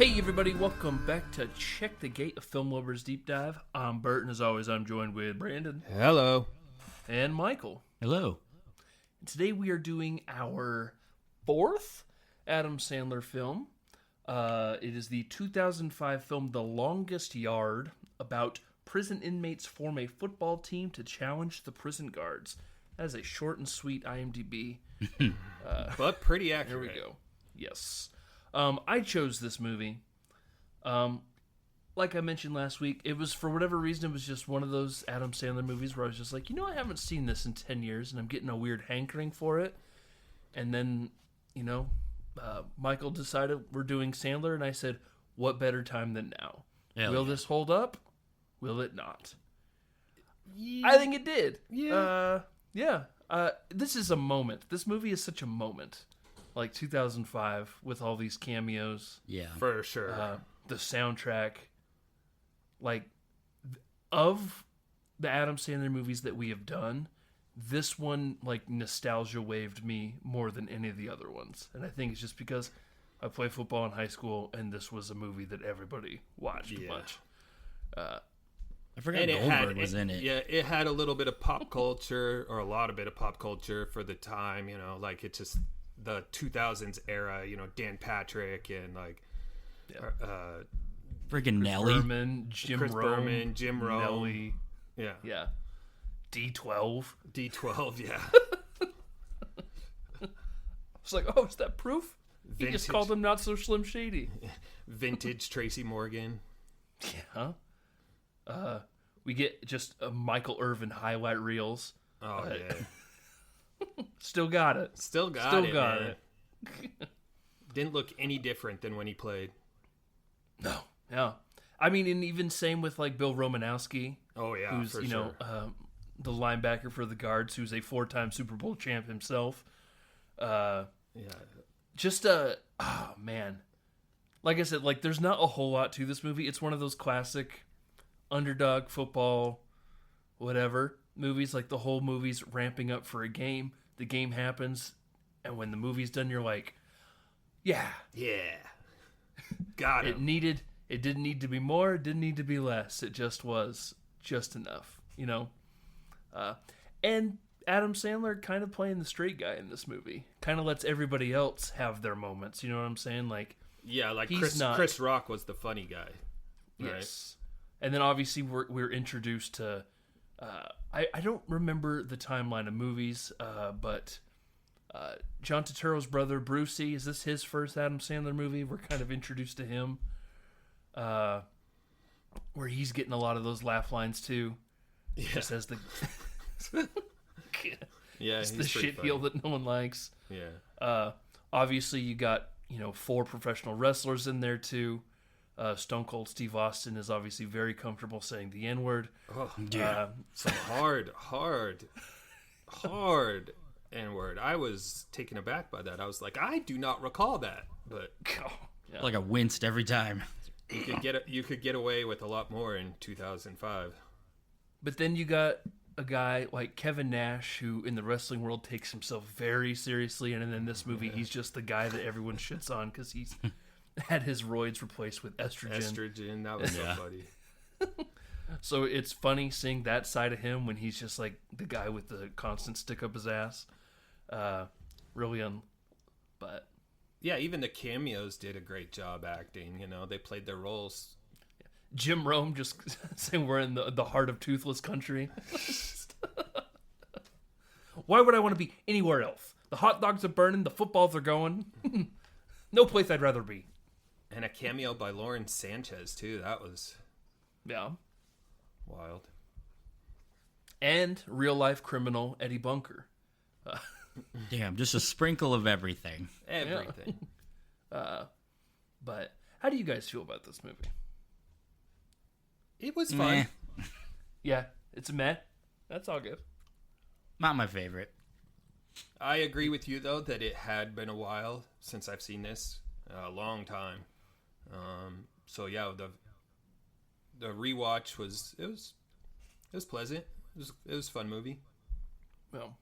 Hey everybody, welcome back to Check the Gate, a Film Lovers Deep Dive. I'm Bert, and as always, I'm joined with Brandon. Hello. And Michael. Hello. And today we are doing our fourth Adam Sandler film. It is the 2005 film The Longest Yard, about prison inmates form a football team to challenge the prison guards. That is a short and sweet IMDb. But pretty accurate. Here we go. Yes. I chose this movie. Like I mentioned last week, it was, for whatever reason, it was just one of those Adam Sandler movies where I was just like, I haven't seen this in 10 years, and I'm getting a weird hankering for it. And then, Michael decided we're doing Sandler, and I said, what better time than now? Will this hold up? Will it not? Yeah. I think it did. Yeah. This is a moment. This movie is such a moment. Like 2005 with all these cameos. Yeah. For sure. The soundtrack. Like, of the Adam Sandler movies that we have done, this one, like, nostalgia waved me more than any of the other ones. And I think it's just because I played football in high school, and this was a movie that everybody watched a bunch. I forgot Goldberg was in it. Yeah, it had a little bit of pop culture, or a lot of bit of pop culture for the time, like it just... the 2000s era, Dan Patrick and freaking Nelly, Berman, Jim Rome, Nelly, yeah, D12, yeah. It's like, oh, is that proof? Vintage. He just called him Not So Slim Shady. Vintage Tracy Morgan. Yeah. We get just Michael Irvin highlight reels. Oh yeah. Still got it. Still got it. Didn't look any different than when he played. No. Yeah. I mean, and even same with like Bill Romanowski. Oh yeah, who's for sure. The linebacker for the Guards, who's a 4-time Super Bowl champ himself. Just oh man, like I said, like there's not a whole lot to this movie. It's one of those classic underdog football, whatever movies. Like the whole movie's ramping up for a game. The game happens, and when the movie's done, you're like, yeah, got it. It didn't need to be more. It didn't need to be less. It just was just enough, And Adam Sandler kind of playing the straight guy in this movie, kind of lets everybody else have their moments. You know what I'm saying? Like, yeah, like Chris Rock was the funny guy. Right? Yes, and then obviously we're introduced to. I don't remember the timeline of movies, but John Turturro's brother, Brucey, is this his first Adam Sandler movie? We're kind of introduced to him, where he's getting a lot of those laugh lines too. Yeah. Just as the he's the shit funny. heel that no one likes. Yeah. Obviously you got 4 professional wrestlers in there too. Stone Cold Steve Austin is obviously very comfortable saying the N-word. Oh, yeah. Some hard N-word. I was taken aback by that. I was like, I do not recall that. But like I winced every time. You could get away with a lot more in 2005. But then you got a guy like Kevin Nash, who in the wrestling world takes himself very seriously, and in this movie, he's just the guy that everyone shits on because he's had his roids replaced with estrogen. That was so funny. So it's funny seeing that side of him when he's just like the guy with the constant stick up his ass. But yeah, even the cameos did a great job acting. They played their roles. Jim Rome just saying we're in the heart of toothless country. Why would I want to be anywhere else? The hot dogs are burning, the footballs are going. No place I'd rather be. And a cameo by Lauren Sanchez, too. That was... wild. And real-life criminal Eddie Bunker. Damn, just a sprinkle of everything. Everything. But how do you guys feel about this movie? It was fun. Yeah, it's a meh. That's all good. Not my favorite. I agree with you, though, that it had been a while since I've seen this. A long time. So yeah, the rewatch was pleasant. It was a fun movie. Well,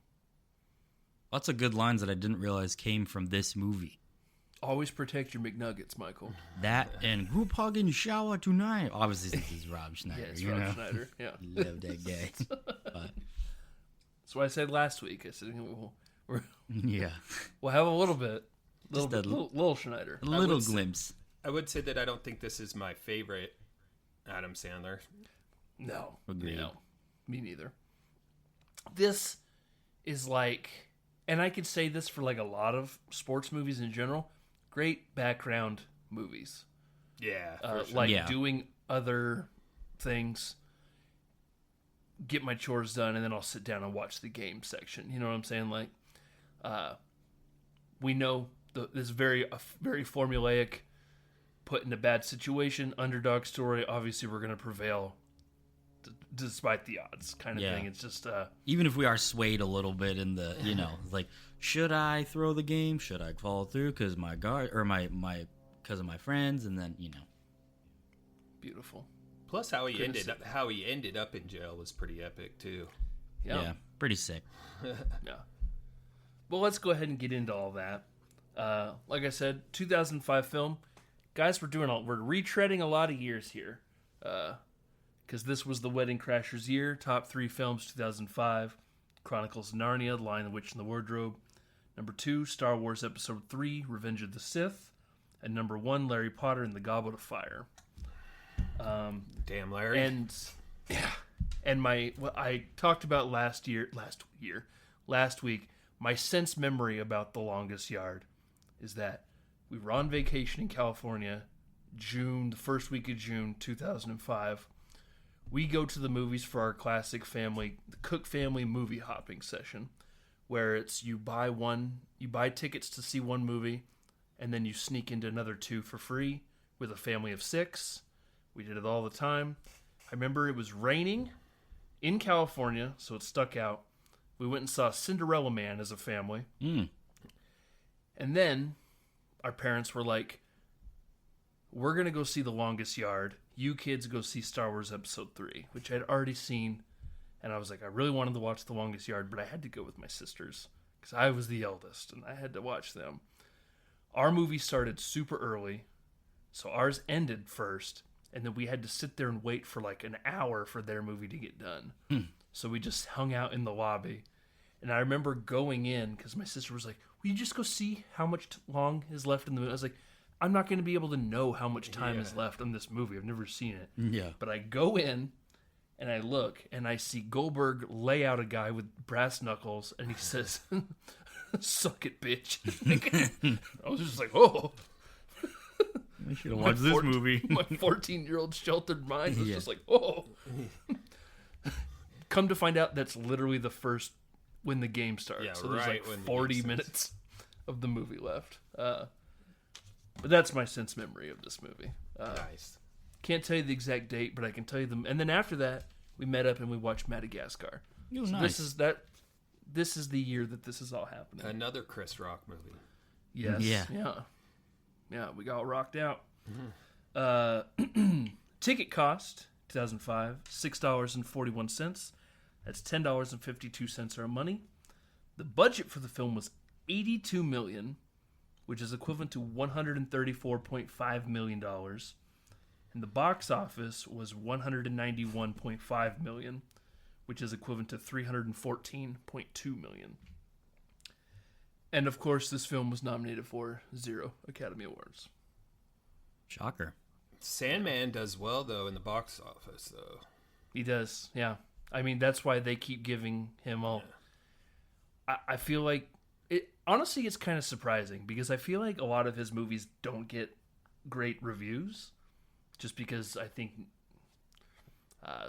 lots of good lines that I didn't realize came from this movie. Always protect your McNuggets, Michael. That and group hug and shower tonight. Obviously, this is Rob Schneider. Yeah, it's Rob Schneider. Yeah. Love that guy. But, that's what I said last week. I said, we'll have a little bit. Little Schneider. A little glimpse. I would say that I don't think this is my favorite Adam Sandler. No. Agreed. No. Me neither. This is like, and I could say this for like a lot of sports movies in general, great background movies. Yeah. Sure. Like doing other things, get my chores done, and then I'll sit down and watch the game section. You know what I'm saying? Like, we know this very formulaic, put in a bad situation, underdog story. Obviously, we're going to prevail despite the odds, kind of thing. It's just even if we are swayed a little bit in the, like, should I throw the game? Should I follow through because my guard or my because of my friends, and then beautiful. Plus, how he ended up in jail was pretty epic too. Yeah, pretty sick. Yeah. Well, let's go ahead and get into all that. Like I said, 2005 film. Guys, we're retreading a lot of years here. Because this was the Wedding Crashers year. Top 3 films, 2005. Chronicles of Narnia, The Lion, the Witch, and the Wardrobe. Number 2, Star Wars Episode 3, Revenge of the Sith. And number 1, Larry Potter and the Goblet of Fire. Damn, Larry. And what I talked about last week, my sense memory about The Longest Yard is that we were on vacation in California, the first week of June 2005. We go to the movies for our classic the Cook family movie hopping session, where it's you buy tickets to see one movie, and then you sneak into another 2 for free with a family of 6. We did it all the time. I remember it was raining in California, so it stuck out. We went and saw Cinderella Man as a family. And then our parents were like, we're going to go see The Longest Yard. You kids go see Star Wars Episode 3, which I'd already seen. And I was like, I really wanted to watch The Longest Yard, but I had to go with my sisters because I was the eldest and I had to watch them. Our movie started super early, so ours ended first. And then we had to sit there and wait for like an hour for their movie to get done. So we just hung out in the lobby. And I remember going in because my sister was like, will you just go see how much long is left in the movie? I was like, I'm not going to be able to know how much time is left on this movie. I've never seen it. Yeah. But I go in and I look and I see Goldberg lay out a guy with brass knuckles and he says, suck it, bitch. I was just like, oh. I should have watched this movie. My 14-year-old sheltered mind was just like, oh. Come to find out, that's literally the first when the game starts. Yeah, so there's right like 40 minutes of the movie left. But that's my sense memory of this movie. Nice. Can't tell you the exact date, but I can tell you them. And then after that, we met up and we watched Madagascar. Oh, so nice. This is the year that this is all happening. Another Chris Rock movie. Yes. Yeah. Yeah, we got rocked out. Mm-hmm. Ticket cost, 2005, $6.41. That's $10.52 our money. The budget for the film was $82 million, which is equivalent to $134.5 million. And the box office was $191.5 million, which is equivalent to $314.2 million. And of course, this film was nominated for 0 Academy Awards. Shocker. Sandman does well, though, in the box office, though. He does, yeah. I mean, that's why they keep giving him all... Yeah. I feel like... Honestly, it's kind of surprising, because I feel like a lot of his movies don't get great reviews, just because I think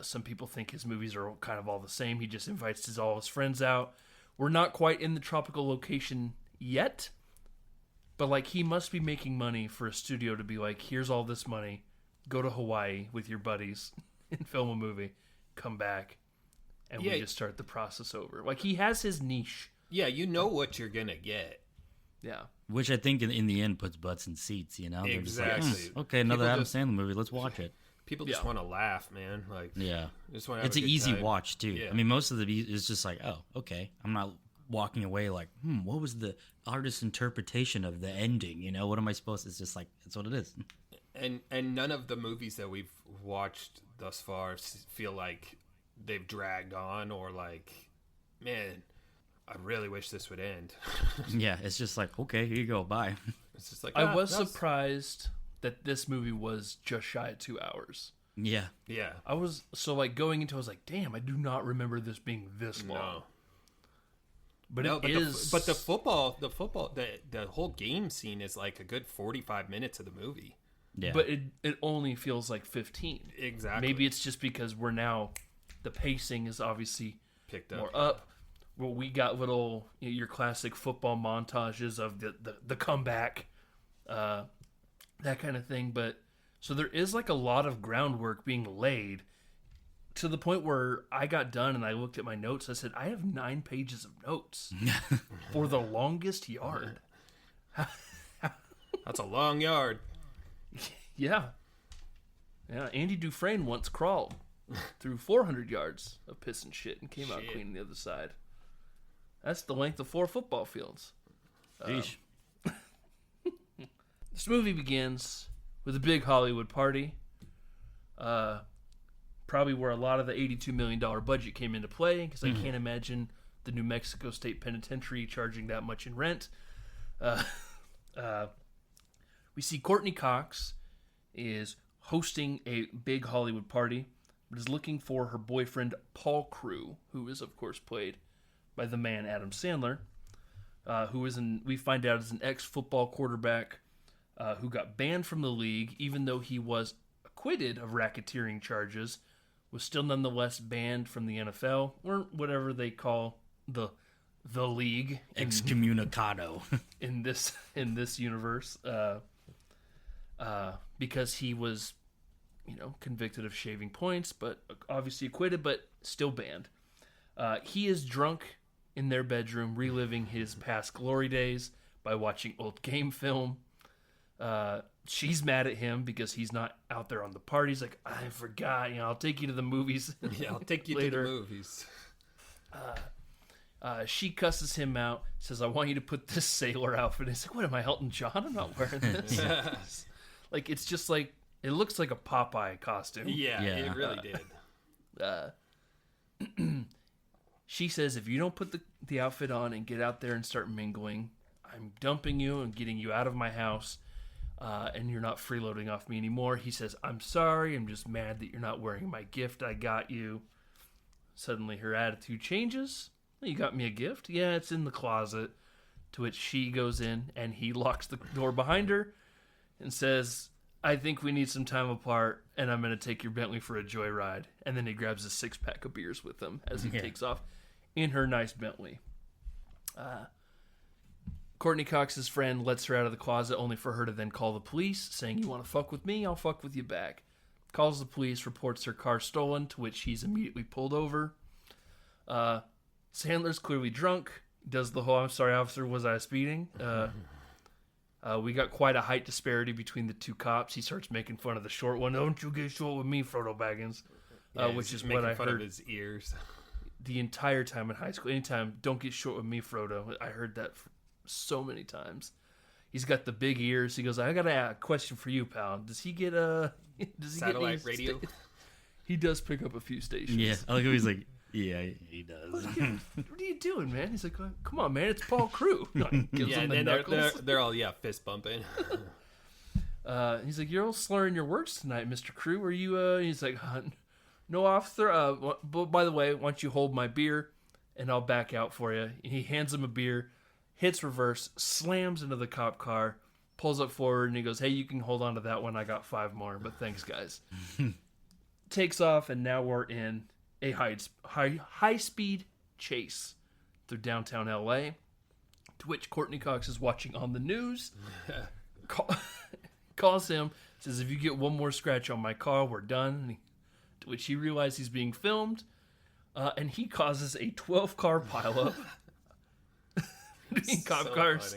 some people think his movies are kind of all the same. He just invites all his friends out. We're not quite in the tropical location yet, but like he must be making money for a studio to be like, here's all this money, go to Hawaii with your buddies and film a movie, come back, and we just start the process over. Like he has his niche. Yeah, you know what you're gonna get. Yeah. Which I think in the end puts butts in seats, you know? Exactly. They're just like, okay, another Adam Sandler movie, let's watch it. People just want to laugh, man. Like, yeah. Just want to have it's a an good easy time. watch, too. Yeah. I mean, most of the is just like, oh, okay, I'm not walking away like, what was the artist's interpretation of the ending? You know, what am I supposed to? It's just like, it's what it is. And none of the movies that we've watched thus far feel like they've dragged on or like, man, I really wish this would end. Yeah, it's just like, okay, here you go, bye. It's just like, I was surprised that this movie was just shy of 2 hours. Yeah. Yeah. I was, so like going into it, I was like, damn, I do not remember this being this long. No. But No, it but is. the whole game scene is like a good 45 minutes of the movie. Yeah. But it only feels like 15. Exactly. Maybe it's just because we're now, the pacing is obviously picked up. more up. Well, we got little, your classic football montages of the comeback, that kind of thing. But so there is like a lot of groundwork being laid to the point where I got done and I looked at my notes. I said, I have 9 pages of notes for the longest yard. That's a long yard. Yeah. Yeah. Andy Dufresne once crawled through 400 yards of piss and shit and came out clean on the other side. That's the length of 4 football fields. Sheesh. This movie begins with a big Hollywood party. Probably where a lot of the $82 million budget came into play, because I can't imagine the New Mexico State Penitentiary charging that much in rent. We see Courtney Cox is hosting a big Hollywood party, but is looking for her boyfriend Paul Crewe, who is of course played by the man Adam Sandler, who we find out is an ex-football quarterback who got banned from the league, even though he was acquitted of racketeering charges, was still nonetheless banned from the NFL, or whatever they call the league Excommunicado. in this universe, because he was, convicted of shaving points, but obviously acquitted, but still banned. He is drunk in their bedroom, reliving his past glory days by watching old game film. She's mad at him because he's not out there on the party. He's like, I forgot, I'll take you to the movies. Yeah, I'll take you later. to the movies. She cusses him out, says, I want you to put this sailor outfit. He's like, what am I, Elton John? I'm not wearing this. Like, it's just like, it looks like a Popeye costume. Yeah. It really did. She says, if you don't put the outfit on and get out there and start mingling, I'm dumping you and getting you out of my house, and you're not freeloading off me anymore. He says, I'm sorry, I'm just mad that you're not wearing my gift I got you. Suddenly her attitude changes. You got me a gift? Yeah, it's in the closet. To which she goes in and he locks the door behind her and says, I think we need some time apart and I'm going to take your Bentley for a joyride. And then he grabs a 6-pack of beers with him as he takes off in her nice Bentley. Courtney Cox's friend lets her out of the closet only for her to then call the police, saying, you want to fuck with me? I'll fuck with you back. Calls the police, reports her car stolen, to which he's immediately pulled over. Sandler's clearly drunk. Does the whole, I'm sorry, officer, was I speeding? We got quite a height disparity between the two cops. He starts making fun of the short one. Don't you get short with me, Frodo Baggins. Which is what I fun heard of his ears. the entire time in high school. Anytime, don't get short with me, Frodo. I heard that so many times. He's got the big ears. He goes, I got a question for you, pal. Does he get satellite radio? He does pick up a few stations. Yeah, I like how he's like, yeah, he does. What are you doing, man? He's like, come on, man, it's Paul Crewe. Gives him the and knuckles. they're all fist bumping. He's like, you're all slurring your words tonight, Mr. Crewe. Are you? He's like, no, officer. But by the way, why don't you hold my beer, and I'll back out for you. And he hands him a beer, hits reverse, slams into the cop car, pulls up forward, and he goes, hey, you can hold on to that one. I got 5 more, but thanks, guys. Takes off, and now we're in a high-speed chase through downtown L.A., to which Courtney Cox is watching on the news. Calls him, says, if you get one more scratch on my car, we're done. To which he realizes he's being filmed, and he causes a 12-car pileup between cop cars.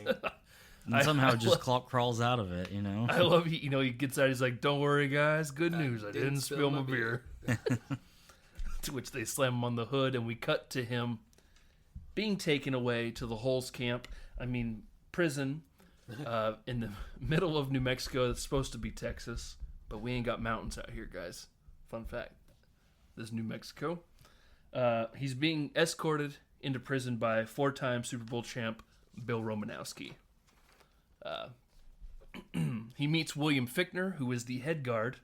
And somehow just crawls out of it, I love he gets out. He's like, "Don't worry, guys. Good news. I didn't spill my beer." To which they slam him on the hood, and we cut to him being taken away to the Holes camp. Prison in the middle of New Mexico. That's supposed to be Texas, but we ain't got mountains out here, guys. Fun fact. This is New Mexico. He's being escorted into prison by 4-time Super Bowl champ Bill Romanowski. He meets William Fichtner, who is the head guard,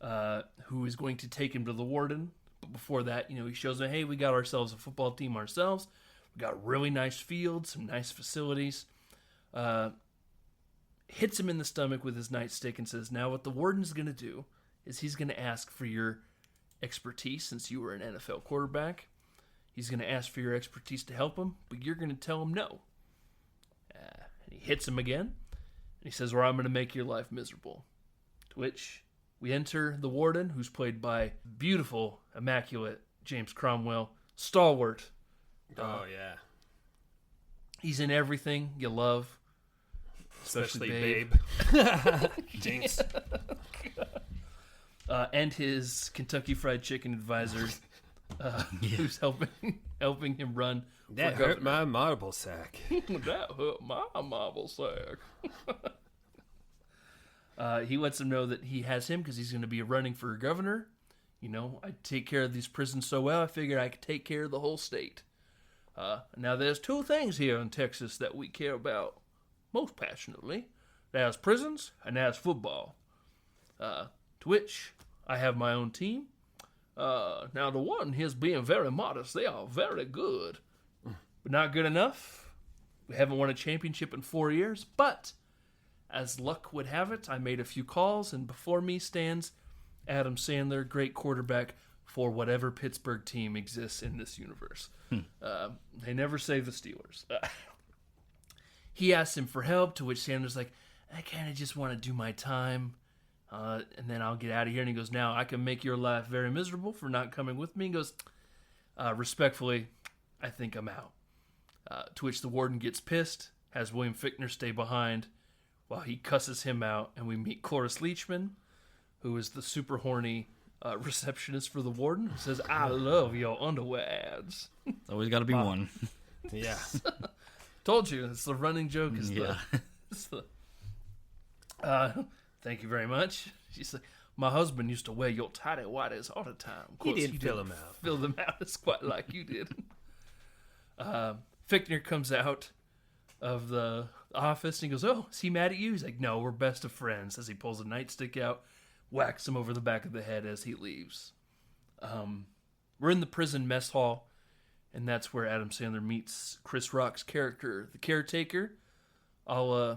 who is going to take him to the warden. But before that, he shows him, hey, we got ourselves a football team ourselves. We got really nice fields, some nice facilities. Hits him in the stomach with his nightstick and says, now what the warden's going to do is he's going to ask for your expertise since you were an NFL quarterback. He's going to ask for your expertise to help him, but you're going to tell him no. And he hits him again, and he says, well, I'm going to make your life miserable. To which we enter the warden, who's played by beautiful, immaculate James Cromwell, stalwart. Oh, yeah. He's in everything you love. Especially Babe. Jinx. And his Kentucky Fried Chicken advisor, who's helping him run. That hurt my marble sack. That hurt my marble sack. He lets him know that he has him because he's going to be running for governor. I take care of these prisons so well, I figured I could take care of the whole state. Now, there's 2 things here in Texas that we care about most passionately. There's prisons and there's football. To which I have my own team. Now, the one is being very modest. They are very good, but not good enough. We haven't won a championship in 4 years, but as luck would have it, I made a few calls, and before me stands Adam Sandler, great quarterback for whatever Pittsburgh team exists in this universe. They never say the Steelers. He asks him for help, to which Sandler's like, I kind of just want to do my time, and then I'll get out of here. And he goes, now, I can make your life very miserable for not coming with me. He goes, respectfully, I think I'm out. To which the warden gets pissed, has William Fichtner stay behind while he cusses him out, and we meet Cloris Leachman, who is the super horny receptionist for the warden, who says, I love your underwear ads. Always got to be one. Yeah. Told you, it's the running joke. Yeah. Thank you very much. She's like, my husband used to wear your tighty whities all the time. Of course, He didn't fill them out. Fill them out. It's quite like you did. Fichtner comes out of the office and he goes, oh, is he mad at you? He's like, no, we're best of friends. As he pulls a nightstick out, whacks him over the back of the head as he leaves. We're in the prison mess hall, and that's where Adam Sandler meets Chris Rock's character, the caretaker, a la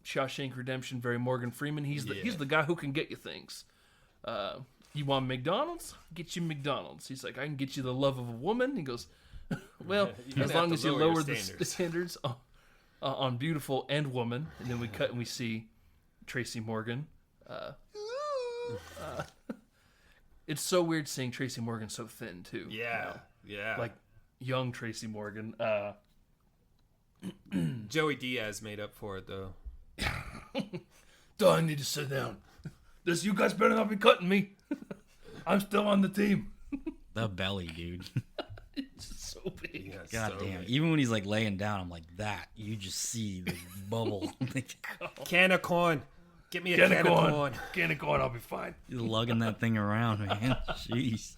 Shawshank Redemption, very Morgan Freeman. He's the guy who can get you things. You want McDonald's? Get you McDonald's. He's like, I can get you the love of a woman. He goes, well, as long as you lower the standards on beautiful and woman. And then we cut and we see Tracy Morgan. It's so weird seeing Tracy Morgan so thin too. Yeah, yeah. Like young Tracy Morgan. Joey Diaz made up for it though. I need to sit down. You guys better not be cutting me. I'm still on the team. The belly, dude. It's so big. Yeah, God so damn. big. Even when he's like laying down, I'm like, that. You just see the bubble. Can of corn. Get me a can of corn. Can of corn, I'll be fine. He's lugging that thing around, man. Jeez.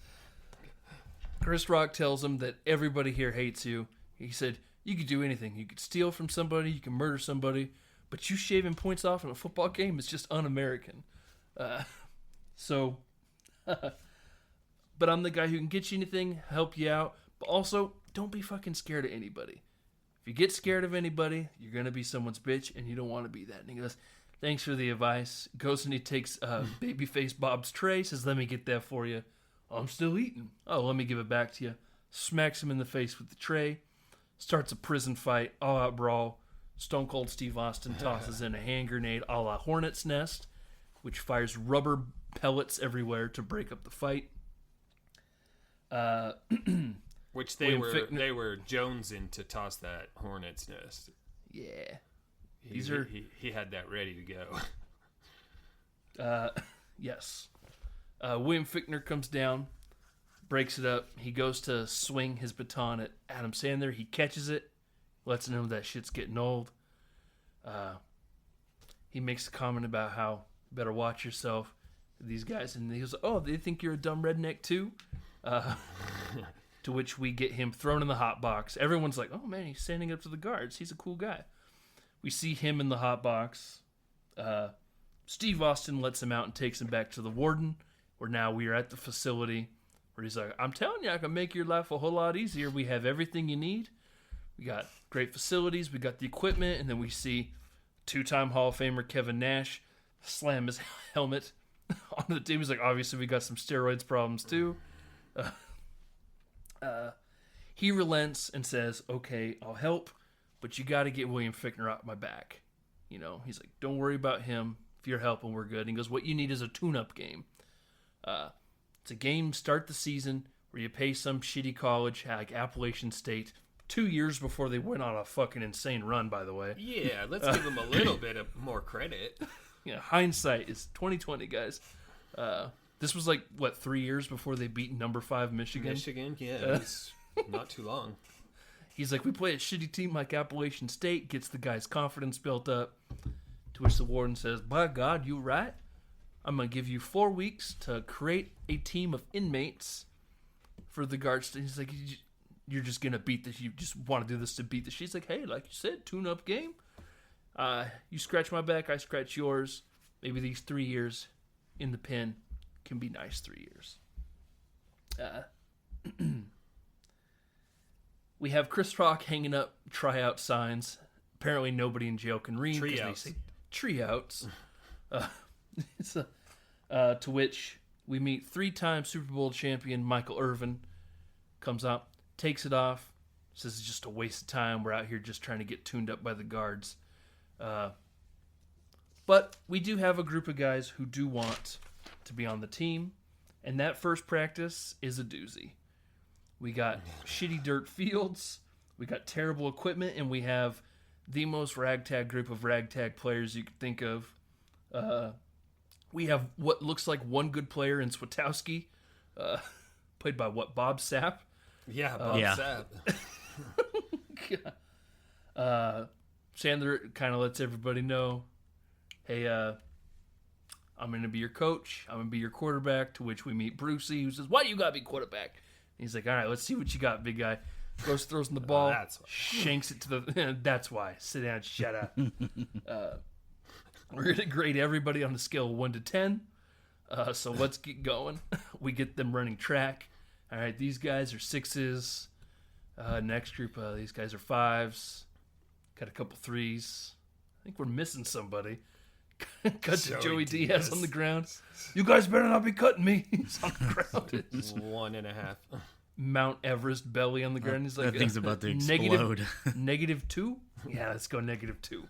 Chris Rock tells him that everybody here hates you. He said, you could do anything. You could steal from somebody, you can murder somebody, but you shaving points off in a football game is just un-American. But I'm the guy who can get you anything, help you out, but also don't be fucking scared of anybody. If you get scared of anybody, you're going to be someone's bitch, and you don't want to be that. And he goes, thanks for the advice. Goes and he takes Babyface Bob's tray, says, let me get that for you. Oh, I'm still eating. Oh, let me give it back to you. Smacks him in the face with the tray. Starts a prison fight, all-out brawl. Stone Cold Steve Austin tosses in a hand grenade a la Hornet's Nest, which fires rubber pellets everywhere to break up the fight. Which they were jonesing to toss that Hornet's Nest. Yeah. He had that ready to go. Yes. William Fichtner comes down, breaks it up. He goes to swing his baton at Adam Sandler. He catches it, lets him know that shit's getting old. He makes a comment about how you better watch yourself, these guys. And he goes, oh, they think you're a dumb redneck too? To which we get him thrown in the hot box. Everyone's like, oh man, he's standing up to the guards. He's a cool guy. We see him in the hot box. Steve Austin lets him out and takes him back to the warden, where now we are at the facility, where he's like, I'm telling you, I can make your life a whole lot easier. We have everything you need. We got great facilities. We got the equipment. And then we see two-time Hall of Famer Kevin Nash slam his helmet onto the team. He's like, obviously, we got some steroids problems, too. He relents and says, okay, I'll help, but you got to get William Fichtner off my back. You know, he's like, don't worry about him. If you're helping, we're good. And he goes, what you need is a tune-up game. It's a game, start the season, where you pay some shitty college, like Appalachian State, 2 years before they went on a fucking insane run, by the way. Yeah, let's give them a little bit of more credit. Yeah, hindsight is 2020, guys. This was 3 years before they beat number 5 Michigan? Michigan, yeah, it's not too long. He's like, we play a shitty team like Appalachian State, gets the guy's confidence built up, to which the warden says, by God, you right? I'm going to give you 4 weeks to create a team of inmates for the guards. He's like, you're just going to beat this. You just want to do this to beat this. She's like, hey, like you said, tune-up game. You scratch my back, I scratch yours. Maybe these 3 years in the pen can be nice 3 years. We have Chris Rock hanging up tryout signs. Apparently nobody in jail can read because they say treeouts. To which we meet 3-time Super Bowl champion Michael Irvin. Comes up, takes it off, says it's just a waste of time. We're out here just trying to get tuned up by the guards. But we do have a group of guys who do want to be on the team. And that first practice is a doozy. We got shitty dirt fields. We got terrible equipment. And we have the most ragtag group of ragtag players you could think of. We have what looks like one good player in Swatowski, played by Bob Sapp. Yeah, Bob Sapp. Sandler kind of lets everybody know, hey, I'm going to be your coach. I'm going to be your quarterback, to which we meet Brucey, who says, why do you got to be quarterback? And he's like, all right, let's see what you got, big guy. Goes, throws in the ball, shanks it to the... That's why. Sit down, shut up. We're going to grade everybody on a scale of 1 to 10. So let's get going. We get them running track. All right, these guys are 6s. Next group, these guys are 5s. Got a couple 3s. I think we're missing somebody. Cut to Joey Diaz on the ground. You guys better not be cutting me. He's on the ground. 1.5. Mount Everest belly on the ground. He's like, that thing's about to explode. -2? Yeah, let's go -2.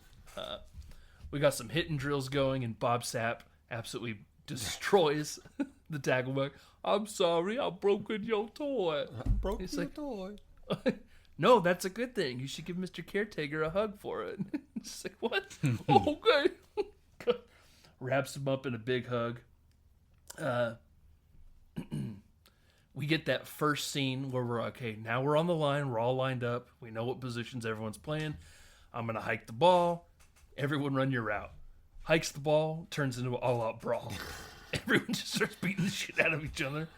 We got some hitting drills going, and Bob Sapp absolutely destroys the tackleback. I'm sorry, I broke your toy. Toy. No, that's a good thing. You should give Mr. Caretaker a hug for it. It's like, what? Okay. Wraps him up in a big hug. We get that first scene where we're okay, now we're on the line, we're all lined up, we know what positions everyone's playing. I'm gonna hike the ball. Everyone run your route. Hikes the ball, turns into an all-out brawl. Everyone just starts beating the shit out of each other.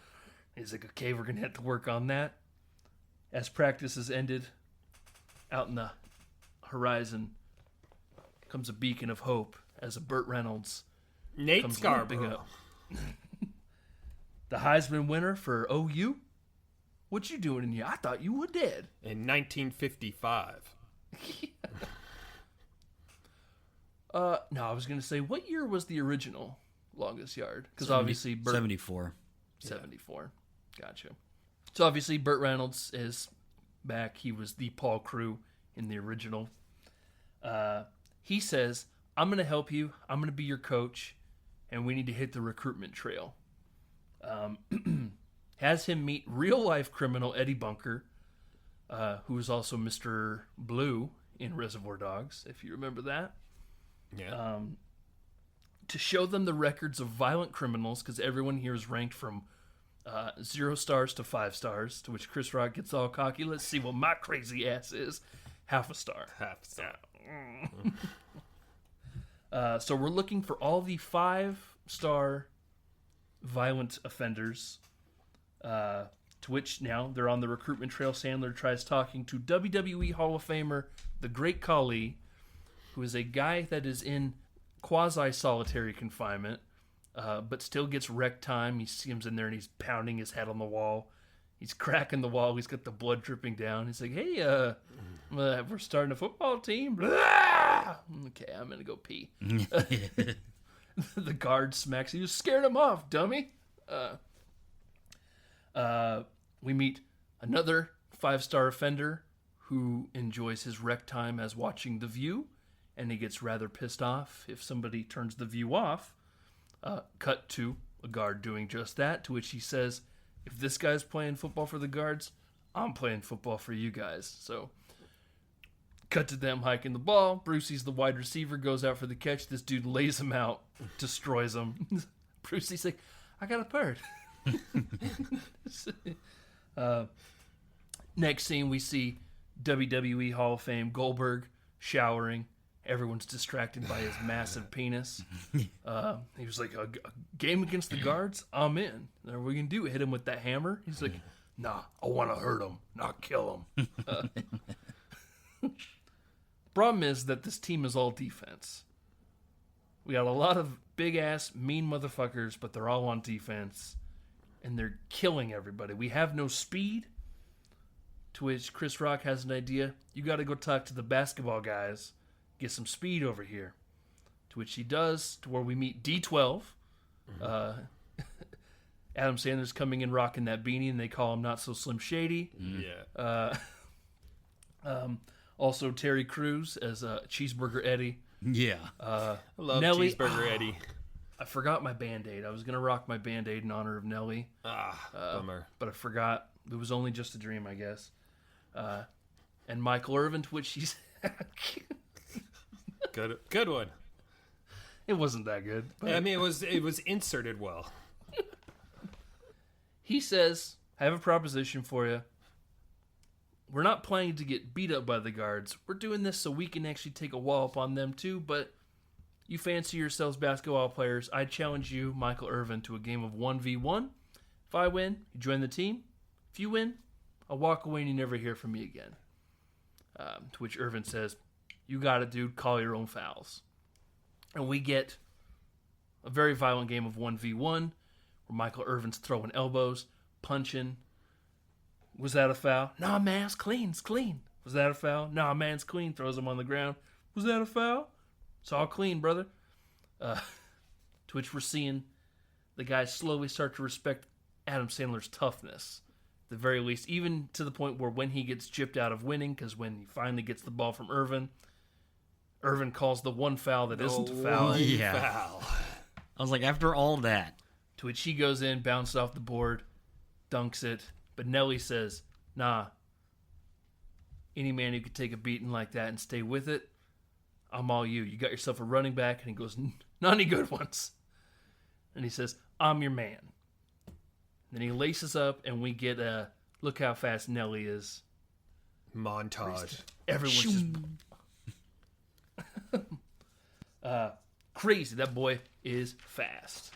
He's like, okay, we're gonna have to work on that. As practice has ended, out in the horizon comes a beacon of hope as a Burt Reynolds Nate comes Scarborough. The Heisman winner for OU? What you doing in here? I thought you were dead. In 1955. No, I was going to say, what year was the original longest yard? Because obviously... 74. 74. Gotcha. So obviously Burt Reynolds is back. He was the Paul Crew in the original. He says, I'm going to help you. I'm going to be your coach. And we need to hit the recruitment trail. Has him meet real-life criminal Eddie Bunker, who is also Mr. Blue in Reservoir Dogs, if you remember that. Yeah. To show them the records of violent criminals, because everyone here is ranked from 0 stars to 5 stars, to which Chris Rock gets all cocky. Let's see what my crazy ass is. Half a star. Half star. So we're looking for all the 5-star violent offenders, to which now they're on the recruitment trail. Sandler tries talking to WWE Hall of Famer, the Great Khali, who is a guy that is in quasi-solitary confinement, but still gets rec time. He comes in there and he's pounding his head on the wall. He's cracking the wall. He's got the blood dripping down. He's like, hey, we're starting a football team. Blah! Okay, I'm going to go pee. The guard smacks. You scared him off, dummy. We meet another 5-star offender who enjoys his rec time as watching The View, and he gets rather pissed off if somebody turns The View off. Cut to a guard doing just that, to which he says, if this guy's playing football for the guards, I'm playing football for you guys. So, cut to them hiking the ball. Brucey's the wide receiver, goes out for the catch. This dude lays him out, destroys him. Brucey's like, I got a bird. Next scene, we see WWE Hall of Fame Goldberg showering. Everyone's distracted by his massive penis. He was like, a game against the guards? I'm in. What are we going to do? Hit him with that hammer? He's like, nah, I want to hurt him, not kill him. Problem is that this team is all defense. We got a lot of big-ass, mean motherfuckers, but they're all on defense, and they're killing everybody. We have no speed, to which Chris Rock has an idea. You got to go talk to the basketball guys, get some speed over here. To which he does, to where we meet D12. Adam Sandler's coming in rocking that beanie, and they call him Not So Slim Shady. Yeah. Also, Terry Crews as Cheeseburger Eddie. Yeah. I love Nelly, Cheeseburger Eddie. I forgot my Band-Aid. I was going to rock my Band-Aid in honor of Nelly. Bummer. But I forgot. It was only just a dream, I guess. And Michael Irvin, to which he's... Good one. It wasn't that good. But I mean, it was inserted well. he says, I have a proposition for you. We're not planning to get beat up by the guards. We're doing this so we can actually take a wallop on them too, but you fancy yourselves basketball players. I challenge you, Michael Irvin, to a game of 1v1. If I win, you join the team. If you win, I'll walk away and you never hear from me again. To which Irvin says, you got it, dude. Call your own fouls. And we get a very violent game of 1v1 where Michael Irvin's throwing elbows, punching. Was that a foul? Nah, man, it's clean. It's clean. Was that a foul? Nah, man, it's clean. Throws him on the ground. Was that a foul? It's all clean, brother. To which we're seeing the guys slowly start to respect Adam Sandler's toughness. At the very least, even to the point where when he gets gypped out of winning, because when he finally gets the ball from Irvin calls the one foul that isn't a foul. Foul. I was like, after all that. To which he goes in, bounces off the board, dunks it. But Nelly says, nah, any man who could take a beating like that and stay with it, I'm all you. You got yourself a running back. And he goes, not any good ones. And he says, I'm your man. Then he laces up, and we get a look how fast Nelly is. Montage. Everyone's just... crazy. That boy is fast.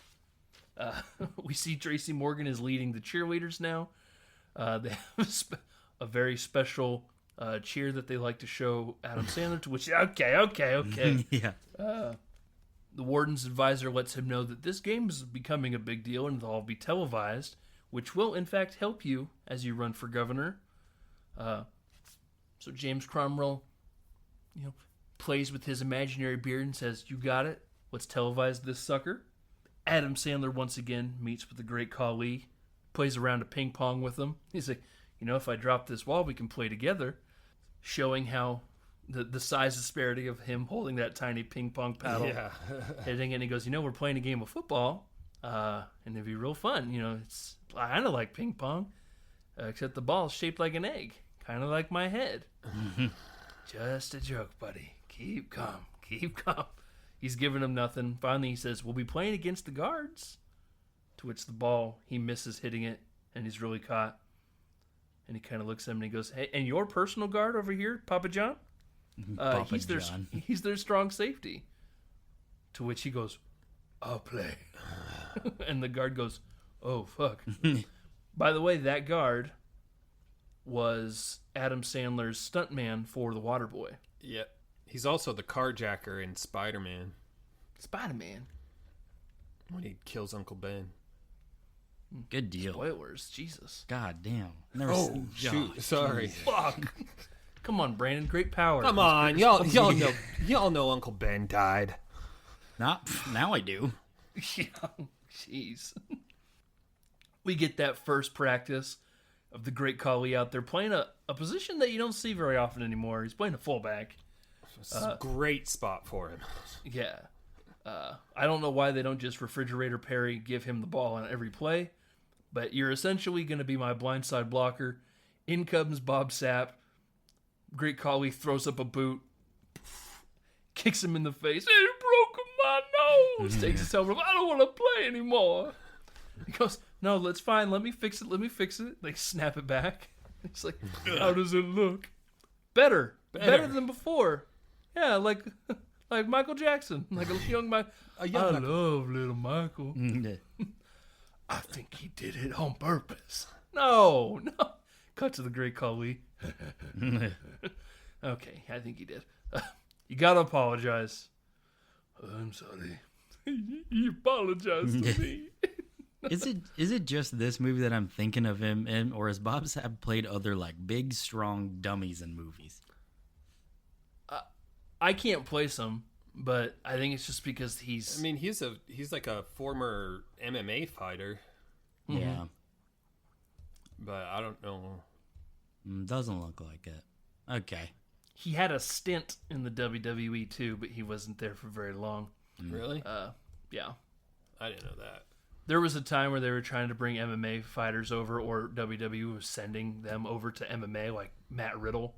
We see Tracy Morgan is leading the cheerleaders now. They have a very special cheer that they like to show Adam Sandler, to which, okay. Yeah. The warden's advisor lets him know that this game is becoming a big deal and they'll all be televised, which will, in fact, help you as you run for governor. So James Cromwell, plays with his imaginary beard and says, you got it. Let's televise this sucker. Adam Sandler once again meets with the great Khali, plays around a ping pong with him. He's like, if I drop this wall, we can play together. Showing how the size disparity of him holding that tiny ping pong paddle, hitting it, and he goes, we're playing a game of football, and it'd be real fun. It's kind of like ping pong, except the ball's shaped like an egg, kind of like my head. Just a joke, buddy. Keep calm. He's giving him nothing. Finally, he says, we'll be playing against the guards. To which the ball, he misses hitting it, and he's really caught. And he kind of looks at him and he goes, "Hey, and your personal guard over here, Papa John? Papa He's John. he's their strong safety." To which he goes, "I'll play." And the guard goes, "Oh, fuck." By the way, that guard was Adam Sandler's stuntman for The Waterboy. Yeah. He's also the carjacker in Spider-Man Spider-Man. when he kills Uncle Ben. Good deal. Spoilers, Jesus. God damn. Never Oh, seen- shoot. Sorry. Fuck. Come on, Brandon. Great power. Come on. Y'all know Uncle Ben died. Not now. I do. Yeah, jeez. We get that first practice of the great Khali out there playing a position that you don't see very often anymore. He's playing a fullback. It's a great spot for him. Yeah. I don't know why they don't just Refrigerator Perry give him the ball on every play, but you're essentially going to be my blindside blocker. In comes Bob Sapp. Great Khali throws up a boot, kicks him in the face. "It broke my nose." Takes his helmet off. "I don't want to play anymore." He goes, "No, that's fine. Let me fix it. They snap it back. He's like, "How does it look?" Better than before. Yeah, like Michael Jackson, like a young Michael. I love little Michael. I think he did it on purpose. No. Cut to the great Khali. Okay, I think he did. You gotta apologize. I'm sorry. He apologized to me. Is it just this movie that I'm thinking of him in, or has Bob Sapp played other like big, strong dummies in movies? I can't place him, but I think it's just because he's. I mean, he's like a former MMA fighter, Yeah. but I don't know. Doesn't look like it. Okay. He had a stint in the WWE too, but he wasn't there for very long. Really? Yeah. I didn't know that. There was a time where they were trying to bring MMA fighters over, or WWE was sending them over to MMA, like Matt Riddle.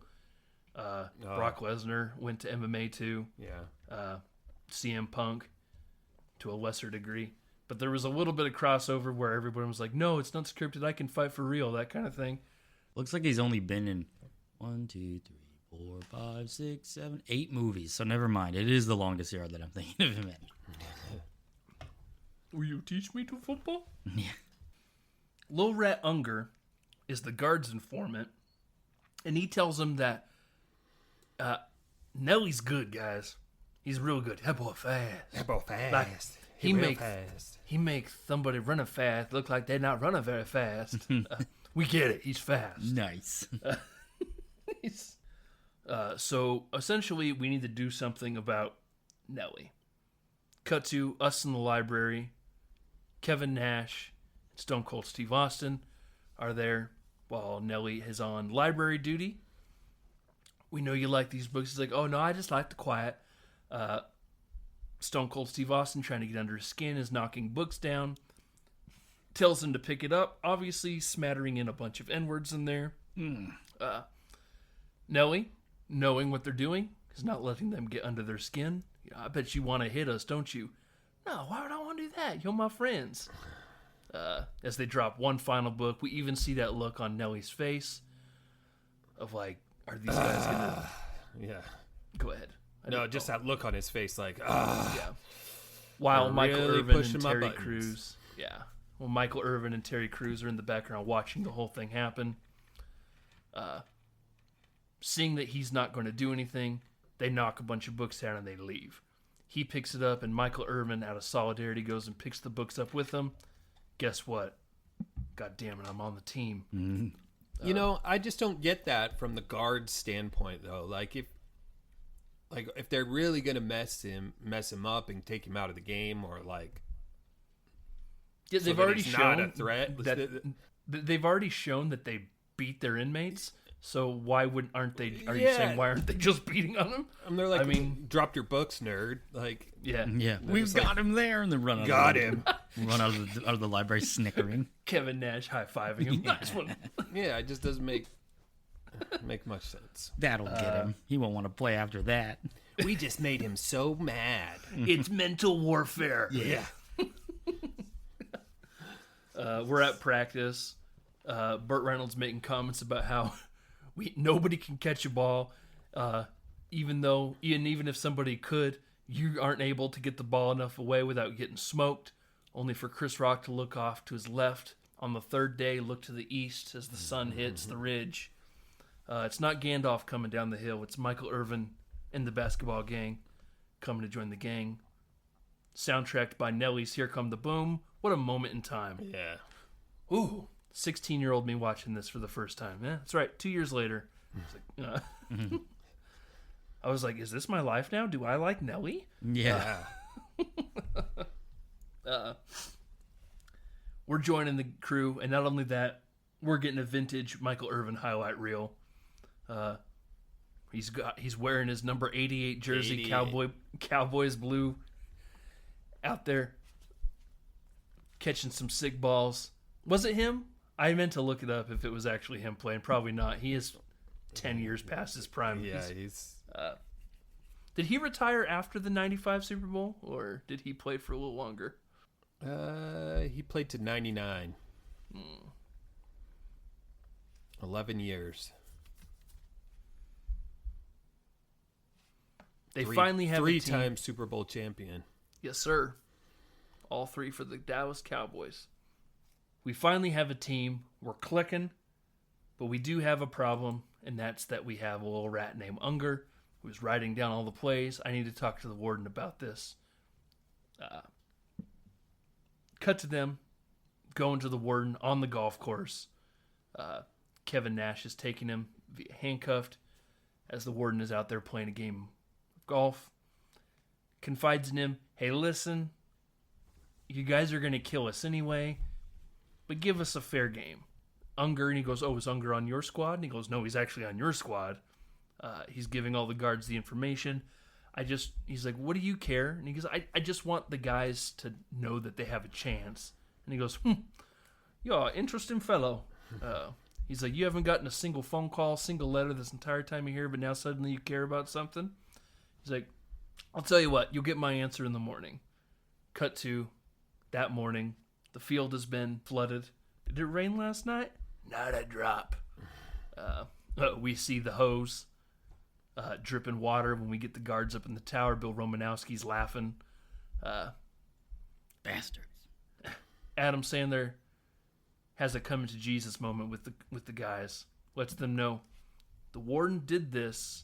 Brock Lesnar went to MMA too. Yeah. CM Punk to a lesser degree. But there was a little bit of crossover where everyone was like, "No, it's not scripted. I can fight for real," that kind of thing. Looks like he's only been in 1, 2, 3, 4, 5, 6, 7, 8 movies. So never mind. It is the longest yard that I'm thinking of him in. Will you teach me to football? Yeah. Lil Rat Unger is the guard's informant, and he tells him that Nelly's good, guys. He's real good. That boy fast. That boy fast. Like, he fast. makes somebody running fast look like they're not running very fast. We get it. He's fast. Nice. So essentially, we need to do something about Nelly. Cut to us in the library. Kevin Nash and Stone Cold Steve Austin are there while Nelly is on library duty. We know you like these books. He's like, "Oh, no, I just like the quiet." Stone Cold Steve Austin, trying to get under his skin, is knocking books down. Tells him to pick it up, obviously smattering in a bunch of N-words in there. Nelly, knowing what they're doing, is not letting them get under their skin. "I bet you want to hit us, don't you?" "No, why would I want to do that? You're my friends." As they drop one final book, we even see that look on Nelly's face of like, are these guys gonna... Yeah. Go ahead. No, just that look on his face, like, Yeah. While They're Michael really Irvin pushing and my Terry buttons. Crews... Yeah. Well, Michael Irvin and Terry Crews are in the background watching the whole thing happen. Seeing that he's not going to do anything, they knock a bunch of books down and they leave. He picks it up, and Michael Irvin, out of solidarity, goes and picks the books up with him. Guess what? God damn it, I'm on the team. Mm-hmm. You know, I just don't get that from the guard's standpoint, though. Like if they're really gonna mess him up and take him out of the game, or like, Yeah, so they've that already he's shown not a threat. they've already shown that they beat their inmates. So why aren't they? Are you Yeah. saying why aren't they just beating on them? And they're like, I mean, drop your books, nerd. Like, yeah. Yeah. We've got him there, and then run out. got him. Run out of the library snickering. Kevin Nash high-fiving him. Nice one. Yeah, it just doesn't make much sense. That'll get him. He won't want to play after that. We just made him so mad. It's mental warfare. Yeah. We're at practice. Burt Reynolds making comments about how nobody can catch a ball, even if somebody could, you aren't able to get the ball enough away without getting smoked. Only for Chris Rock to look off to his left. On the third day, look to the east as the sun hits the ridge. It's not Gandalf coming down the hill. It's Michael Irvin and the basketball gang coming to join the gang. Soundtracked by Nelly's Here Come the Boom. What a moment in time. Yeah. Ooh, 16-year-old me watching this for the first time. Yeah, that's right. 2 years later. I was like, is this my life now? Do I like Nelly? Yeah. We're joining the crew, and not only that, we're getting a vintage Michael Irvin highlight reel. He's wearing his number 88 jersey, 88. Cowboys blue, out there catching some sick balls. Was it him? I meant to look it up if it was actually him playing. Probably not. He is 10 years past his prime. Yeah, he's... Did he retire after the 95 Super Bowl, or did he play for a little longer? He played to 99. 11 years. They finally have a team. Three-time Super Bowl champion. Yes, sir. All three for the Dallas Cowboys. We finally have a team. We're clicking, but we do have a problem, and that's that we have a little rat named Unger who's writing down all the plays. I need to talk to the warden about this. Cut to them going to the warden on the golf course. Kevin Nash is taking him handcuffed as the warden is out there playing a game of golf. Confides in him, hey, listen, you guys are going to kill us anyway, but give us a fair game. Unger, and he goes, oh, is Unger on your squad? And he goes, no, he's actually on your squad. He's giving all the guards the information. He's like, what do you care? And he goes, I just want the guys to know that they have a chance. And he goes, you're an interesting fellow. He's like, you haven't gotten a single phone call, single letter this entire time you're here, but now suddenly you care about something? He's like, I'll tell you what, you'll get my answer in the morning. Cut to that morning. The field has been flooded. Did it rain last night? Not a drop. We see the hose dripping water when we get the guards up in the tower. Bill Romanowski's laughing. Bastards. Adam Sandler has a coming to Jesus moment with the guys. Lets them know the warden did this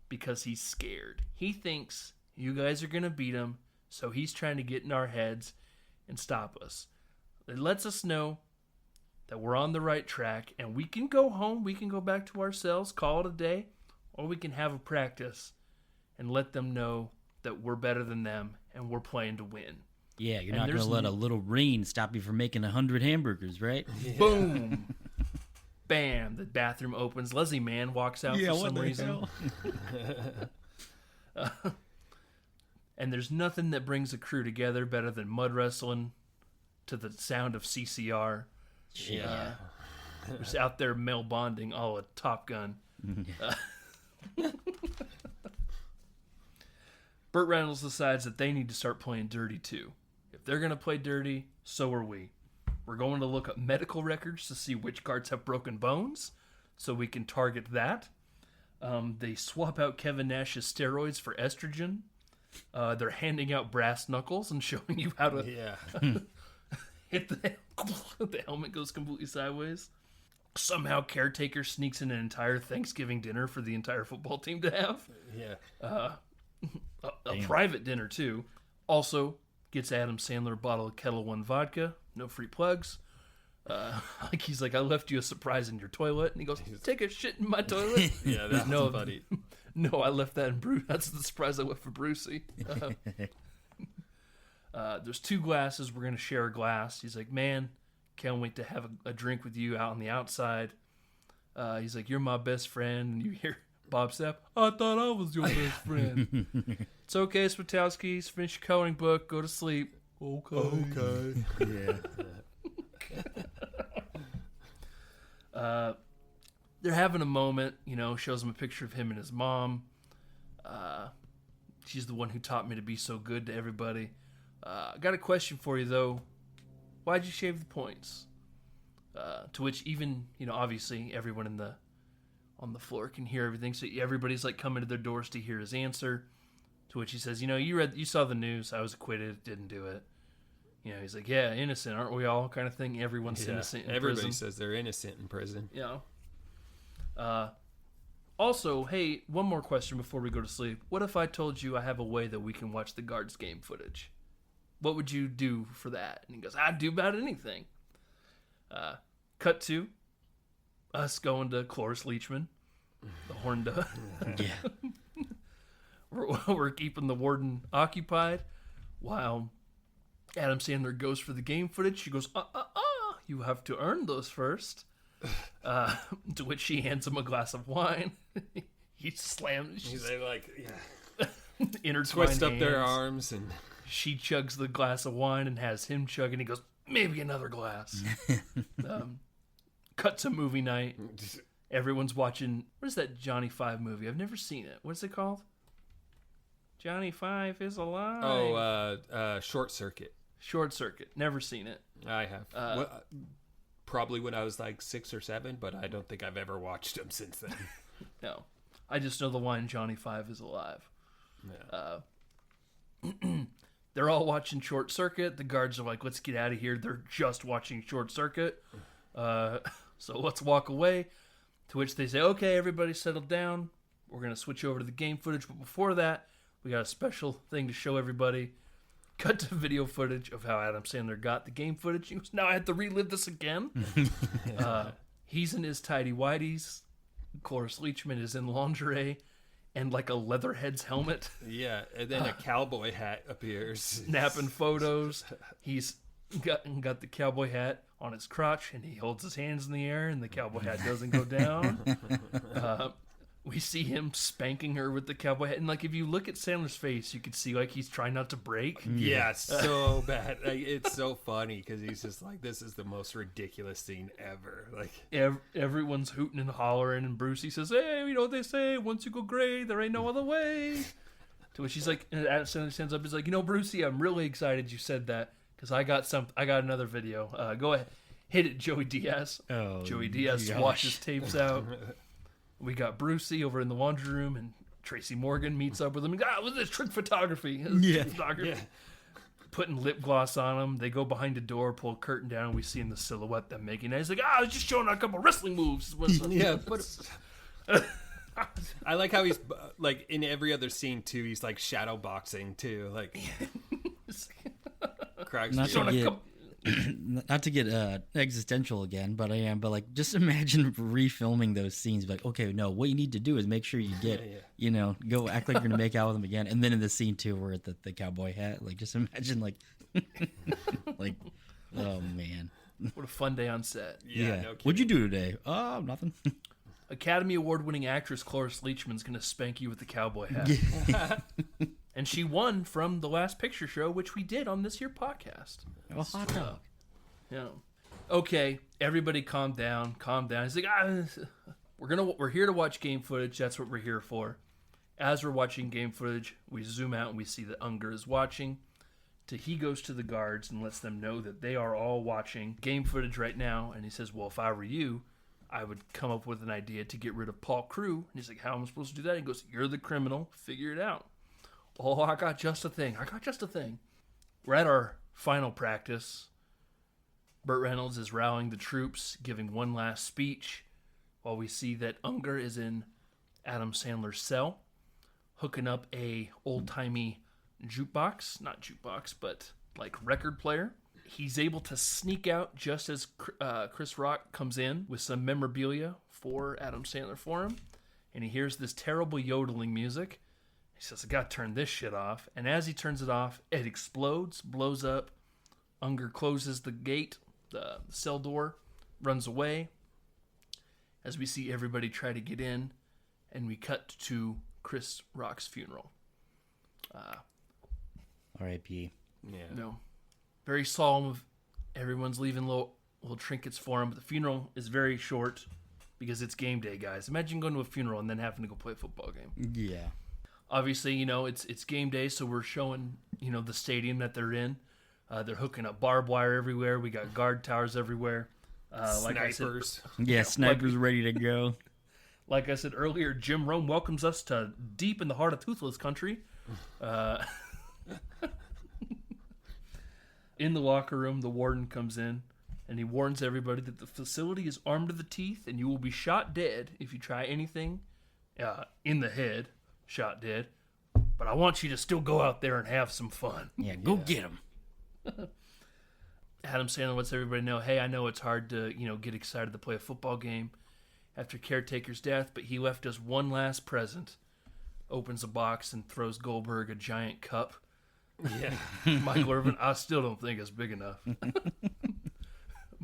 because he's scared. He thinks you guys are going to beat him, so he's trying to get in our heads and stop us. It lets us know that we're on the right track, and we can go home, we can go back to our cells, call it a day, or we can have a practice and let them know that we're better than them and we're playing to win. Yeah, you're not going to let a little rain stop you from making 100 hamburgers, right? Yeah. Boom. Bam. The bathroom opens. Leslie Mann walks out for some reason. And there's nothing that brings a crew together better than mud wrestling to the sound of CCR. Yeah. Just out there male bonding all a Top Gun. Burt Reynolds decides that they need to start playing dirty too. If they're going to play dirty, so are we. We're going to look up medical records to see which guards have broken bones so we can target that. They swap out Kevin Nash's steroids for estrogen. They're handing out brass knuckles and showing you how to hit the helmet goes completely sideways. Somehow Caretaker sneaks in an entire Thanksgiving dinner for the entire football team to have. Yeah. A private dinner, too. Also gets Adam Sandler a bottle of Kettle One vodka. No free plugs. He's like, I left you a surprise in your toilet. And he goes, take a shit in my toilet? Yeah, that's funny. No, I left that in Bruce. That's the surprise I left for Brucey. There's 2 glasses. We're going to share a glass. He's like, man, can't wait to have a drink with you out on the outside. He's like, you're my best friend. And you hear Bob Sapp, I thought I was your best friend. It's okay, Swatowski. Finish your coloring book. Go to sleep. Okay. Yeah. They're having a moment, shows him a picture of him and his mom. She's the one who taught me to be so good to everybody. I got a question for you, though. why'd you shave the points? To which even, obviously everyone on the floor can hear everything. So everybody's like coming to their doors to hear his answer. To which he says, you saw the news. I was acquitted. Didn't do it. He's like, yeah, innocent, aren't we all? Kind of thing. Everyone's innocent in everybody prison. says they're innocent in prison. Also, hey, one more question before we go to sleep. What if I told you I have a way that we can watch the guards' game footage? What would you do for that? And he goes, I'd do about anything. Cut to us going to Cloris Leachman, the horn dog. Yeah. We're keeping the warden occupied while Adam Sandler goes for the game footage. She goes, you have to earn those first. To which she hands him a glass of wine. He slams. They Intertwined twist up hands. their arms, and She chugs the glass of wine and has him chug, and he goes, maybe another glass. Cut to movie night. Everyone's watching. What is that Johnny Five movie? I've never seen it. What's it called? Johnny Five is alive. Short Circuit. Short Circuit. Never seen it. I have. Probably when I was like 6 or 7, but I don't think I've ever watched them since then. No. I just know the line Johnny Five is alive. Yeah. They're all watching Short Circuit. The guards are like, let's get out of here. They're just watching Short Circuit. So let's walk away. To which they say, okay, everybody settle down. We're going to switch over to the game footage. But before that, we got a special thing to show everybody. Cut to video footage of how Adam Sandler got the game footage. He goes, now I have to relive this again. He's in his tidy whities. Cloris Leachman is in lingerie and like a Leatherhead's helmet. Yeah, and then a cowboy hat appears. Snapping photos. He's got the cowboy hat on his crotch, and he holds his hands in the air, and the cowboy hat doesn't go down. We see him spanking her with the cowboy hat, and like if you look at Sandler's face, you can see like he's trying not to break. Yeah, so bad. Like, it's so funny because he's just like, this is the most ridiculous scene ever. Like everyone's hooting and hollering, and Brucey says, "Hey, you know what they say? Once you go gray, there ain't no other way." To which he's like, and Adam Sandler stands up, he's like, Brucey, I'm really excited you said that because I got another video. Go ahead, hit it, Joey Diaz. Oh, Joey Diaz gosh. washes tapes out. We got Brucey over in the laundry room, and Tracy Morgan meets up with him. With this trick photography. Yeah. Putting lip gloss on him. They go behind the door, pull a curtain down, and we see in the silhouette them making it. He's like, I was just showing a couple wrestling moves. Yeah, but I like how he's like in every other scene too. He's like shadow boxing too. Like, cracks me up. Not to get existential again, but like just imagine refilming those scenes. Like, okay, no, what you need to do is make sure you get, go act like you're gonna make out with him again, and then in the scene too, where at the cowboy hat, like just imagine like, like, oh man, what a fun day on set. Yeah. No What'd you do today? Oh, nothing. Academy Award-winning actress Cloris Leachman's gonna spank you with the cowboy hat. And she won from the Last Picture Show, which we did on this here podcast. Oh, hot dog. Yeah. Okay, everybody calm down. He's like, we're here to watch game footage. That's what we're here for. As we're watching game footage, we zoom out and we see that Unger is watching. He goes to the guards and lets them know that they are all watching game footage right now. And he says, well, if I were you, I would come up with an idea to get rid of Paul Crewe. And he's like, how am I supposed to do that? He goes, you're the criminal. Figure it out. Oh, I got just a thing. We're at our final practice. Burt Reynolds is rallying the troops, giving one last speech, while we see that Unger is in Adam Sandler's cell, hooking up a old-timey jukebox. Not jukebox, but like record player. He's able to sneak out just as Chris Rock comes in with some memorabilia for Adam Sandler for him. And he hears this terrible yodeling music. He says, I gotta turn this shit off. And as he turns it off, it explodes, blows up. Unger closes the gate, the cell door, runs away. As we see everybody try to get in, and we cut to Chris Rock's funeral. R.I.P. Yeah. No. Very solemn. Everyone's leaving little trinkets for him, but the funeral is very short because it's game day, guys. Imagine going to a funeral and then having to go play a football game. Yeah. Obviously, it's game day, so we're showing, the stadium that they're in. They're hooking up barbed wire everywhere. We got guard towers everywhere. Like Snipers. Snipers ready to go. Like I said earlier, Jim Rome welcomes us to deep in the heart of Toothless Country. In the locker room, the warden comes in, and he warns everybody that the facility is armed to the teeth, and you will be shot dead if you try anything in the head. Shot dead. But I want you to still go out there and have some fun. Yeah, go get him. Adam Sandler lets everybody know, hey, I know it's hard to, get excited to play a football game after Caretaker's death, but he left us one last present. Opens a box and throws Goldberg a giant cup. Yeah. Michael Irvin, I still don't think it's big enough.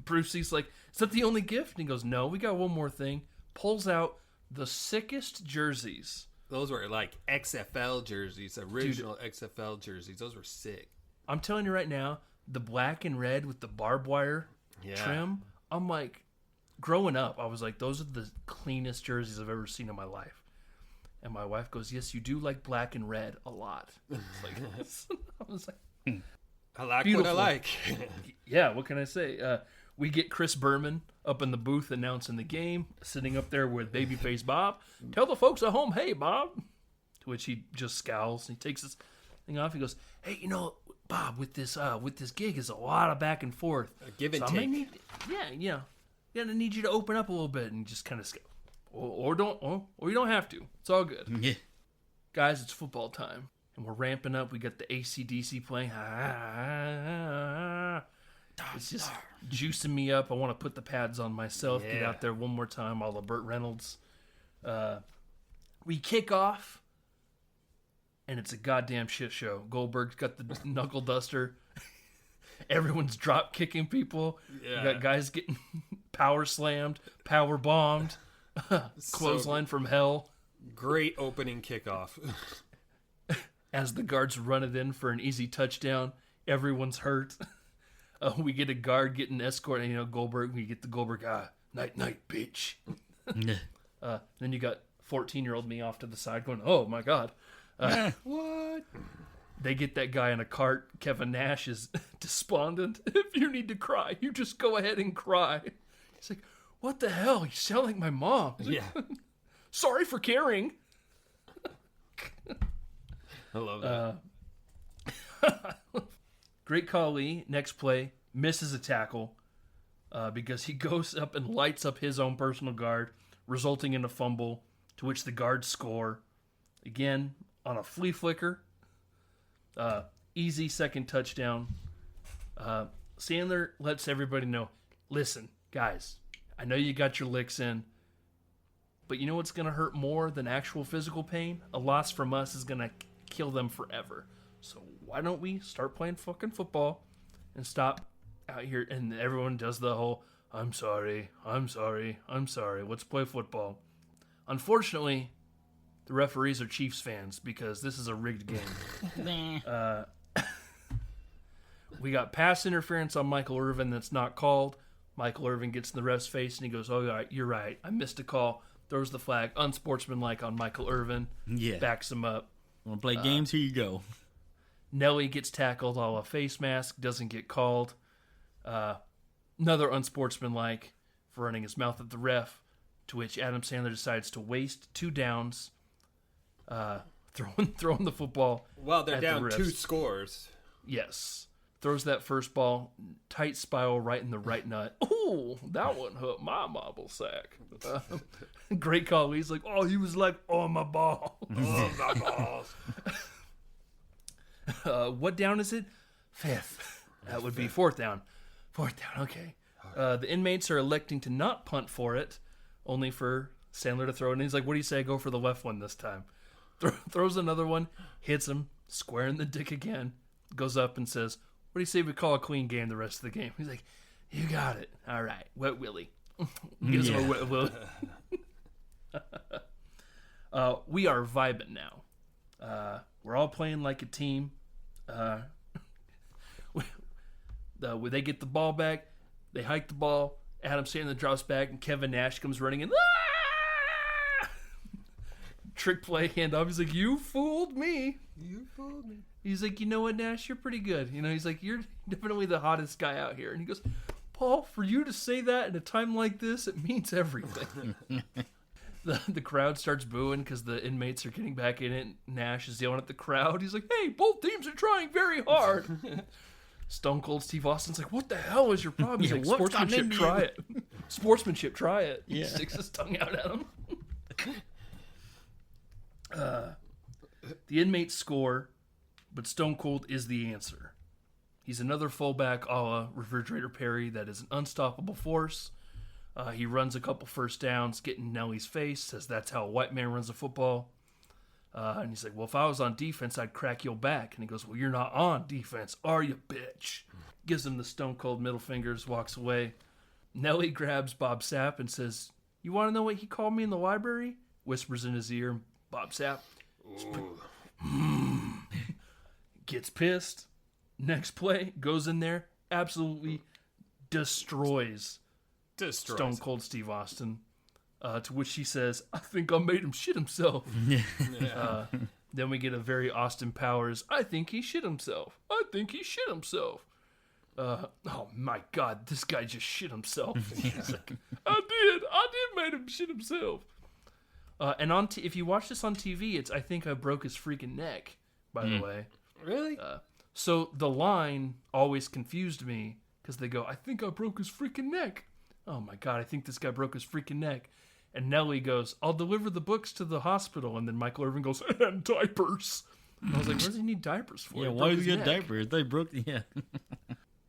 Brucey's like, is that the only gift? And he goes, no, we got one more thing. Pulls out the sickest jerseys. Those were like XFL jerseys, original XFL jerseys. Those were sick. I'm telling you right now, the black and red with the barbed wire trim, I'm like, growing up, I was like, those are the cleanest jerseys I've ever seen in my life. And my wife goes, yes, you do like black and red a lot. I was like, I like beautiful. what I like. Yeah, what can I say? We get Chris Berman up in the booth announcing the game, sitting up there with babyface Bob. Tell the folks at home, hey, Bob. To which he just scowls. And he takes his thing off. He goes, hey, Bob, with this gig is a lot of back and forth. Give and take. Gonna need you to open up a little bit and just kind of scowl. Or you don't have to. It's all good. Yeah. Guys, it's football time. And we're ramping up. We got the AC/DC playing. It's just juicing me up. I want to put the pads on myself. Yeah. Get out there one more time. All the Burt Reynolds. We kick off. And it's a goddamn shit show. Goldberg's got the knuckle duster. Everyone's drop kicking people. Yeah. You got guys getting power slammed, power bombed. Clothesline from hell. Great opening kickoff. As the guards run it in for an easy touchdown, everyone's hurt. We get a guard getting escorted. Goldberg. We get the Goldberg. Night, bitch. Then you got 14-year-old me off to the side going, oh my god. What? They get that guy in a cart. Kevin Nash is despondent. If you need to cry, you just go ahead and cry. He's like, what the hell? You sound like my mom. Yeah. Sorry for caring. I love that. Great call, Lee. Next play, misses a tackle because he goes up and lights up his own personal guard, resulting in a fumble, to which the guards score. Again, on a flea flicker. Easy second touchdown. Sandler lets everybody know, listen, guys, I know you got your licks in, but you know what's going to hurt more than actual physical pain? A loss from us is going to kill them forever. So why don't we start playing fucking football and stop out here? And everyone does the whole, I'm sorry, let's play football. Unfortunately, the referees are Chiefs fans because this is a rigged game. We got pass interference on Michael Irvin that's not called. Michael Irvin gets in the ref's face and he goes, oh, you're right. I missed a call. Throws the flag. Unsportsmanlike on Michael Irvin. Yeah. Backs him up. Want to play games? Here you go. Nelly gets tackled all a face mask. Doesn't get called. Another unsportsmanlike for running his mouth at the ref, to which Adam Sandler decides to waste 2 downs, throwing the football. Well, they're down 2 scores. Yes. Throws that first ball, tight spiral right in the right nut. Oh, that one hurt my marble sack. Great call. He's like, oh, he was like, oh, my ball. Oh, my balls. What down is it? 5th. That would be 4th down. 4th down, okay. The inmates are electing to not punt for it, only for Sandler to throw it. And he's like, what do you say I go for the left one this time? Throws another one, hits him, square in the dick again, goes up and says, what do you say we call a clean game the rest of the game? He's like, you got it. All right, Wet Willie. Gives him a Wet Willie. We are vibing now. We're all playing like a team. When they get the ball back, they hike the ball. Adam Sandler drops back, and Kevin Nash comes running in. Trick play, handoff. He's like, you fooled me. You fooled me. He's like, you know what, Nash? You're pretty good. You know, he's like, you're definitely the hottest guy out here. And he goes, Paul, for you to say that at a time like this, it means everything. The crowd starts booing because the inmates are getting back in it. Nash is yelling at the crowd. He's like, hey, both teams are trying very hard. Stone Cold Steve Austin's like, what the hell is your problem? He's like, sportsmanship, try it. Sportsmanship, try it. Yeah. He sticks his tongue out at him. The inmates score, but Stone Cold is the answer. He's another fullback a la Refrigerator Perry that is an unstoppable force. He runs a couple first downs, get in Nelly's face, says that's how a white man runs a football. And he's like, well, if I was on defense, I'd crack your back. And he goes, well, you're not on defense, are you, bitch? Gives him the Stone Cold middle fingers, walks away. Nelly grabs Bob Sapp and says, you want to know what he called me in the library? Whispers in his ear. Bob Sapp gets pissed. Next play, goes in there, absolutely destroys Stone Cold Steve Austin, to which he says, I think I made him shit himself. Then we get a very Austin Powers, I think he shit himself. I think he shit himself. Oh my God, this guy just shit himself. He's like, I did made him shit himself. And if you watch this on TV, it's I think I broke his freaking neck, by the way. Really? So the line always confused me because they go, I think I broke his freaking neck. Oh my God, I think this guy broke his freaking neck. And Nelly goes, I'll deliver the books to the hospital. And then Michael Irvin goes, and diapers. And I was like, what does he need diapers for? Yeah, why does he get diapers? They broke, yeah.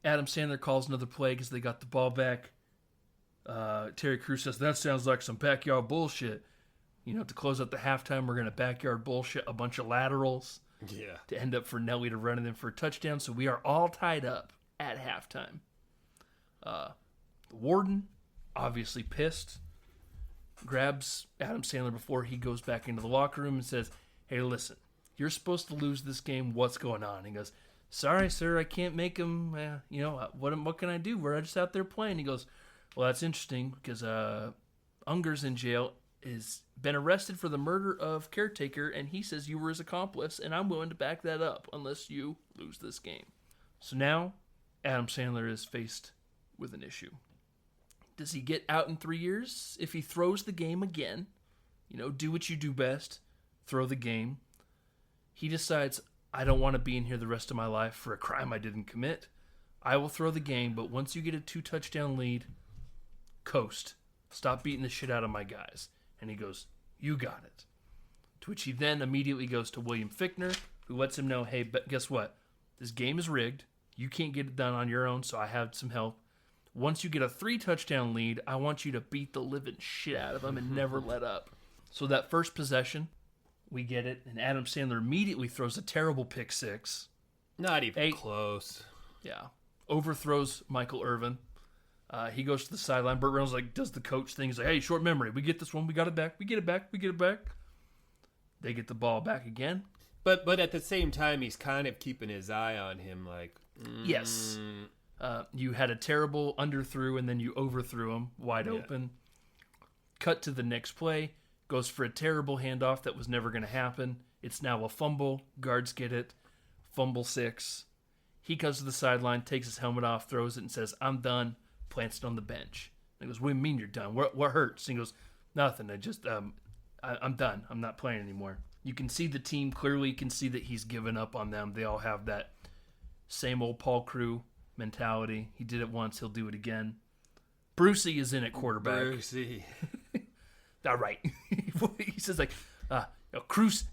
Adam Sandler calls another play because they got the ball back. Terry Crews says, that sounds like some backyard bullshit. You know, to close out the halftime, we're going to backyard bullshit a bunch of laterals. Yeah. To end up for Nelly to run it in for a touchdown. So we are all tied up at halftime. The warden, obviously pissed, grabs Adam Sandler before he goes back into the locker room and says, hey, listen, you're supposed to lose this game. What's going on? He goes, sorry, sir, I can't make him. What can I do? We're just out there playing. He goes, well, that's interesting because Unger's in jail. Is been arrested for the murder of caretaker, and he says you were his accomplice, and I'm willing to back that up unless you lose this game. So now Adam Sandler is faced with an issue. Does he get out in 3 years if he throws the game again? You know, do what you do best, throw the game. He decides, I don't want to be in here the rest of my life for a crime I didn't commit. I will throw the game, but once you get a 2-touchdown lead, coast. Stop beating the shit out of my guys. And he goes, you got it. To which he then immediately goes to William Fichtner, who lets him know, hey, but guess what? This game is rigged. You can't get it done on your own, so I have some help. Once you get a 3-touchdown lead, I want you to beat the living shit out of them and never let up. So that first possession, we get it, and Adam Sandler immediately throws a terrible pick six. Not even close. Yeah. Overthrows Michael Irvin. He goes to the sideline. Burt Reynolds does the coach thing. He's like, hey, short memory. We get this one. We got it back. We get it back. We get it back. They get the ball back again. But at the same time, he's kind of keeping his eye on him. Yes. You had a terrible underthrow, and then you overthrew him wide open. Cut to the next play. Goes for a terrible handoff that was never going to happen. It's now a fumble. Guards get it. Fumble 6. He comes to the sideline, takes his helmet off, throws it, and says, I'm done. Plants it on the bench. And he goes, what do you mean you're done? What hurts? And he goes, nothing. I'm done. I'm not playing anymore. You can see the team clearly can see that he's given up on them. They all have that same old Paul Crew mentality. He did it once. He'll do it again. Brucey is in at quarterback. Brucey. All right. He says Cruz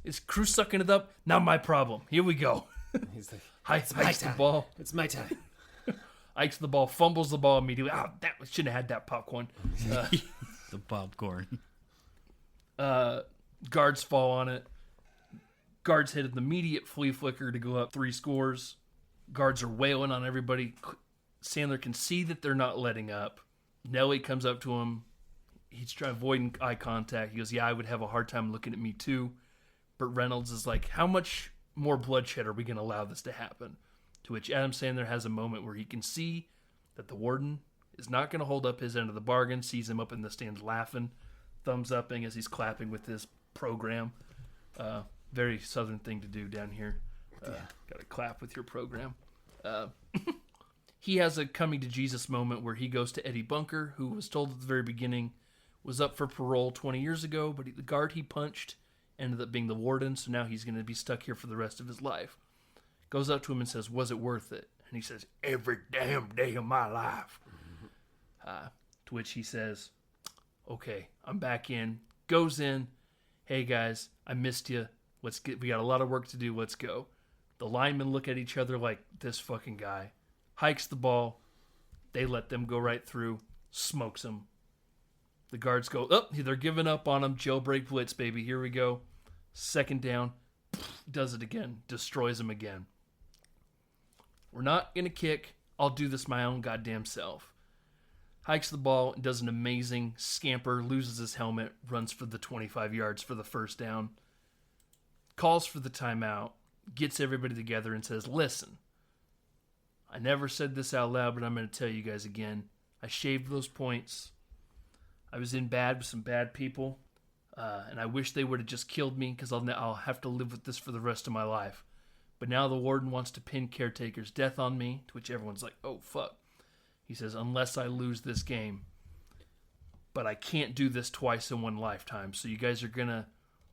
sucking it up. Not my problem. Here we go. He's like, hikes the ball. It's my time. Hikes the ball, fumbles the ball immediately. That shouldn't have had that popcorn. The popcorn. Guards fall on it. Guards hit an immediate flea flicker to go up 3 scores. Guards are wailing on everybody. Sandler can see that they're not letting up. Nelly comes up to him. He's trying avoiding eye contact. He goes, yeah, I would have a hard time looking at me too. Burt Reynolds is like, how much more bloodshed are we going to allow this to happen? To which Adam Sandler has a moment where he can see that the warden is not going to hold up his end of the bargain, sees him up in the stands laughing, thumbs upping as he's clapping with his program. Very Southern thing to do down here. Got to clap with your program. He has a coming to Jesus moment where he goes to Eddie Bunker, who was told at the very beginning was up for parole 20 years ago, but the guard he punched ended up being the warden, so now he's going to be stuck here for the rest of his life. Goes up to him and says, "Was it worth it?" And he says, "Every damn day of my life." To which he says, "Okay, I'm back in." Goes in. "Hey guys, I missed you. Let's get. We got a lot of work to do. Let's go." The linemen look at each other like, this fucking guy. Hikes the ball. They let them go right through. Smokes them. The guards go, "Oh, they're giving up on him. Jailbreak blitz, baby. Here we go." Second down. Does it again. Destroys him again. "We're not going to kick. I'll do this my own goddamn self." Hikes the ball and does an amazing scamper. Loses his helmet. Runs for the 25 yards for the first down. Calls for the timeout. Gets everybody together and says, "Listen, I never said this out loud, but I'm going to tell you guys again. I shaved those points. I was in bad with some bad people, and I wish they would have just killed me because I'll have to live with this for the rest of my life. But now the warden wants to pin caretaker's death on me," to which everyone's like, "Oh, fuck." He says, "Unless I lose this game. But I can't do this twice in one lifetime, so you guys are going to...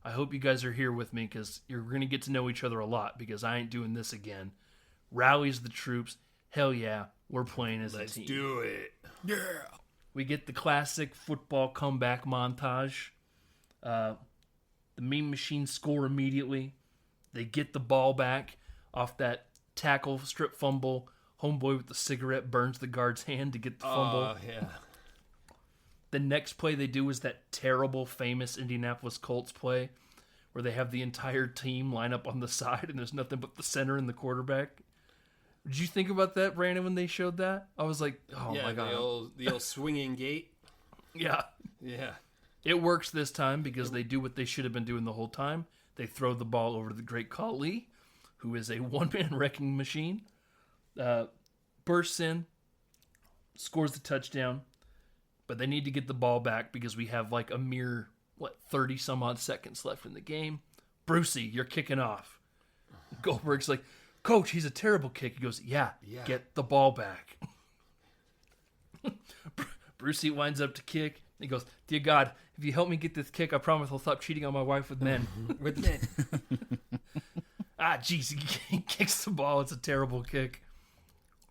I hope you guys are here with me because you're going to get to know each other a lot because I ain't doing this again." Rallies the troops. Hell yeah, we're playing as a team. Let's do it. Yeah. We get the classic football comeback montage. The Mean Machine score immediately. They get the ball back off that tackle strip fumble. Homeboy with the cigarette burns the guard's hand to get the fumble. Oh, yeah. The next play they do is that terrible, famous Indianapolis Colts play where they have the entire team line up on the side and there's nothing but the center and the quarterback. Did you think about that, Brandon, when they showed that? I was like, oh my God. The old swinging gate. Yeah. Yeah. It works this time because they do what they should have been doing the whole time. They throw the ball over to the great Khali, who is a one-man wrecking machine. Bursts in, scores the touchdown, but they need to get the ball back because we have like a mere, 30-some-odd seconds left in the game. "Brucey, you're kicking off." Goldberg's like, "Coach, he's a terrible kick." He goes, yeah. Get the ball back." Brucey winds up to kick. He goes, "Dear God, if you help me get this kick, I promise I'll stop cheating on my wife with men." With men. Jeez, he kicks the ball. It's a terrible kick.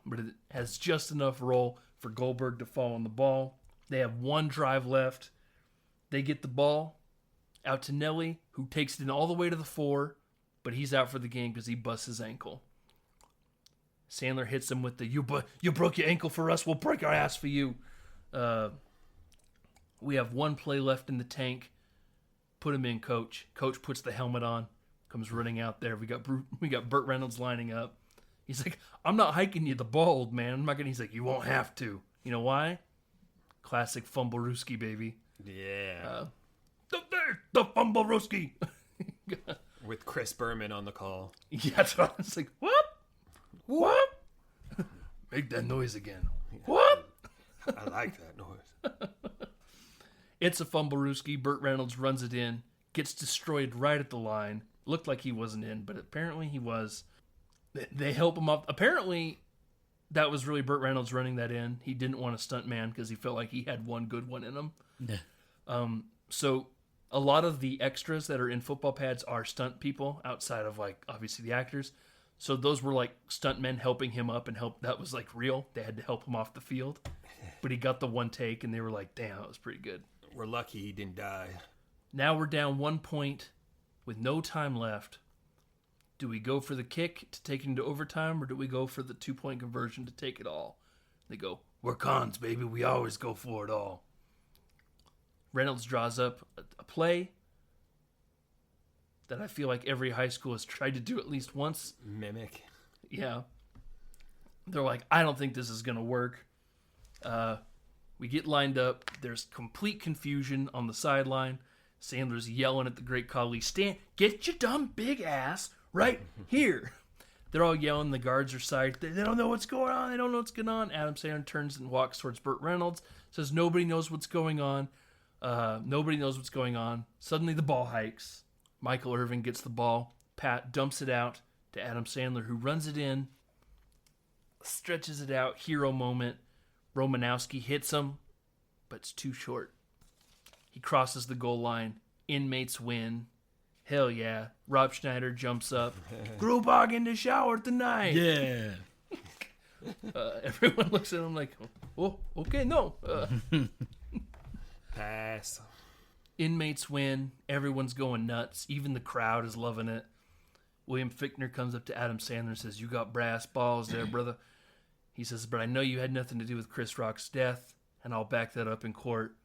But it has just enough roll for Goldberg to fall on the ball. They have one drive left. They get the ball out to Nelly, who takes it in all the way to the 4, but he's out for the game because he busts his ankle. Sandler hits him with the, you broke your ankle for us, we'll break our ass for you. We have one play left in the tank. Put him in, Coach. Coach puts the helmet on, comes running out there. We got Burt Reynolds lining up. He's like, "I'm not hiking you the ball, old man. I'm not gonna." He's like, "You won't have to." You know why? Classic Fumblerooski, baby. Yeah. The Fumblerooski. With Chris Berman on the call. Yeah, that's what I was like. What? Make that noise again. What? I like that noise. It's a Fumblerooski. Burt Reynolds runs it in. Gets destroyed right at the line. Looked like he wasn't in, but apparently he was. They help him up. Apparently, that was really Burt Reynolds running that in. He didn't want a stunt man because he felt like he had one good one in him. Yeah. So a lot of the extras that are in football pads are stunt people outside of obviously the actors. So those were stunt men helping him up and that was real. They had to help him off the field. But he got the one take and they were like, "Damn, that was pretty good." We're lucky he didn't die. Now we're down 1 point with no time left. Do we go for the kick to take it into overtime, or do we go for the 2-point conversion to take it all? They go, "We're cons, baby. We always go for it all." Reynolds draws up a play that I feel like every high school has tried to do at least once. Mimic. Yeah. They're like, "I don't think this is going to work." We get lined up. There's complete confusion on the sideline. Sandler's yelling at the great Khali, "Get your dumb big ass right here." They're all yelling. The guards are side. They don't know what's going on. They don't know what's going on. Adam Sandler turns and walks towards Burt Reynolds. Says, "Nobody knows what's going on. Nobody knows what's going on." Suddenly the ball hikes. Michael Irvin gets the ball. Pat dumps it out to Adam Sandler, who runs it in, stretches it out, hero moment. Romanowski hits him, but it's too short. He crosses the goal line. Inmates win. Hell yeah. Rob Schneider jumps up. Grubog in the shower tonight. Yeah. Everyone looks at him like, oh, okay, no. Pass. Inmates win. Everyone's going nuts. Even the crowd is loving it. William Fichtner comes up to Adam Sandler and says, you got brass balls there, brother. He says, but I know you had nothing to do with Chris Rock's death, and I'll back that up in court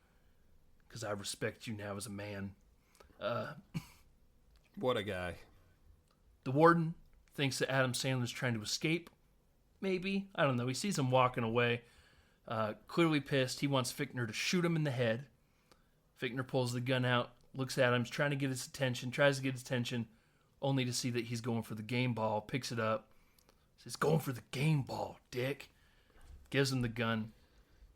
because I respect you now as a man. What a guy. The warden thinks that Adam Sandler's trying to escape. Maybe. I don't know. He sees him walking away. Clearly pissed. He wants Fichtner to shoot him in the head. Fichtner pulls the gun out, looks at him, tries to get his attention, only to see that he's going for the game ball, picks it up, says, going for the game ball, dick. Gives him the gun.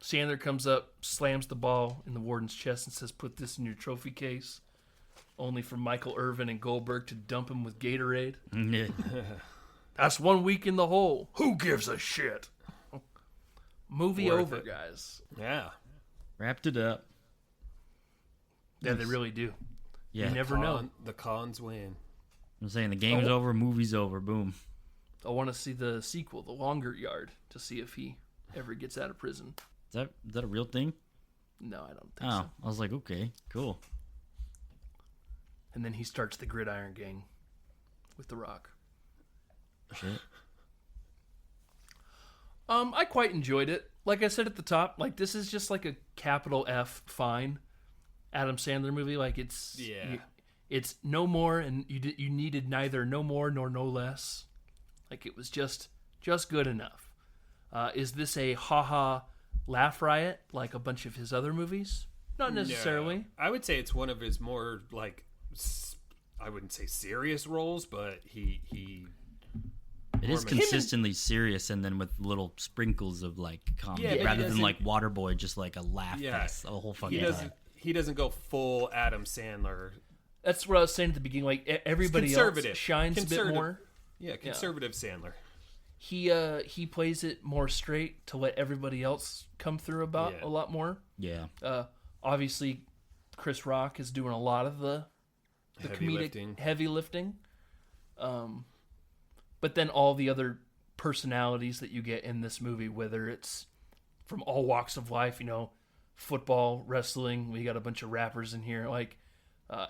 Sandler comes up, slams the ball in the warden's chest and says, put this in your trophy case. Only for Michael Irvin and Goldberg to dump him with Gatorade. Yeah. That's 1 week in the hole. Who gives a shit? Movie Worth over, it. guys. Yeah. Wrapped it up. Yeah, they really do. Yeah. You never know. The cons win. I'm saying the game's over, movie's over. Boom. I want to see the sequel, The Longer Yard, to see if he ever gets out of prison. Is that a real thing? No, I don't think Oh, so. I was like, okay, cool. And then he starts the Gridiron Gang with The Rock. Shit. I quite enjoyed it. Like I said at the top, like this is just like a capital F fine Adam Sandler movie. Like it's it's no more, and you needed neither no more nor no less. Like it was just good enough. Is this a haha laugh riot like a bunch of his other movies? Not necessarily. No. I would say it's one of his more like I wouldn't say serious roles, but he It is consistently serious, and then with little sprinkles of like comedy, rather than like Waterboy, just like a laugh fest the whole fucking time. He doesn't go full Adam Sandler. That's what I was saying at the beginning. Like everybody else shines a bit more. Yeah, conservative Sandler. He plays it more straight to let everybody else come through about a lot more. Yeah. Obviously, Chris Rock is doing a lot of the heavy lifting. But then all the other personalities that you get in this movie, whether it's from all walks of life, you know, football, wrestling, we got a bunch of rappers in here, like,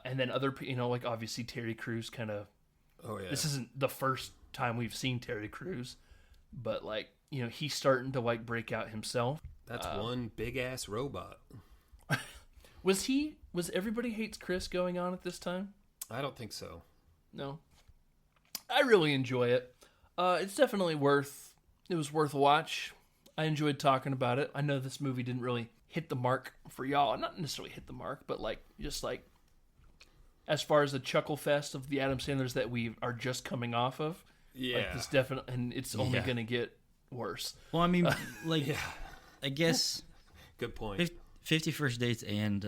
and then other, you know, like obviously Terry Crews kind of. Oh yeah. This isn't the first time we've seen Terry Crews, but like, you know, he's starting to like break out himself. That's one big ass robot. Was Everybody Hates Chris going on at this time? I don't think so. No. I really enjoy it. It's definitely worth a watch. I enjoyed talking about it. I know this movie didn't really hit the mark for y'all. Not necessarily hit the mark, but like just like as far as the chuckle fest of the Adam Sandlers that we are just coming off of. Yeah. Like this definitely, and it's only going to get worse. Well, I mean, like, I guess. Good point. 50 First Dates and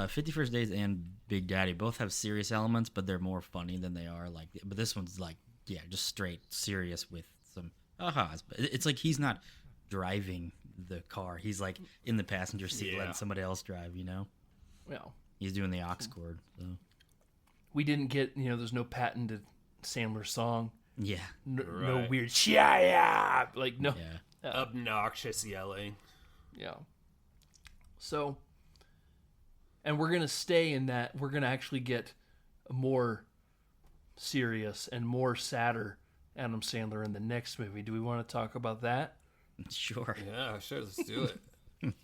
50 First Dates and Big Daddy both have serious elements, but they're more funny than they are like. But this one's like, just straight serious with some ahas. But it's like he's not driving the car; he's like in the passenger seat, letting somebody else drive. You know? Well, he's doing the aux cord. So we didn't get, you know, there's no patented Sandler song. Yeah, no weird yeah, like no obnoxious yelling. Yeah. So, and we're going to stay in that. We're going to actually get a more serious and more sadder Adam Sandler in the next movie. Do we want to talk about that? Sure. Yeah, sure. Let's do it.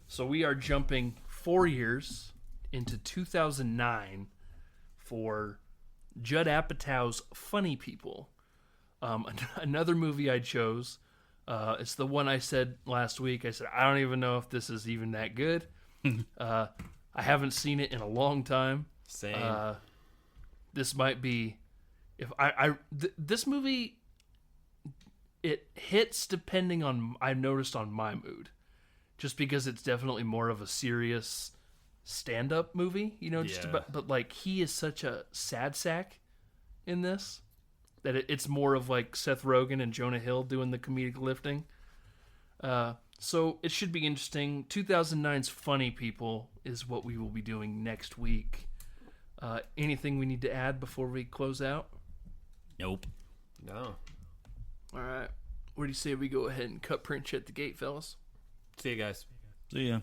So we are jumping 4 years into 2009 for Judd Apatow's Funny People. Another movie I chose. It's the one I said last week. I said, I don't even know if this is even that good. I haven't seen it in a long time. Same. This might be, this movie, it hits depending on, I've noticed on my mood. Just because it's definitely more of a serious stand-up movie, you know, just Yeah. about, but like he is such a sad sack in this that it's more of like Seth Rogen and Jonah Hill doing the comedic lifting. So it should be interesting. 2009's Funny People is what we will be doing next week. Anything we need to add before we close out? Nope. No. All right. What do you say we go ahead and cut print shit at the gate, fellas? See you guys. See ya.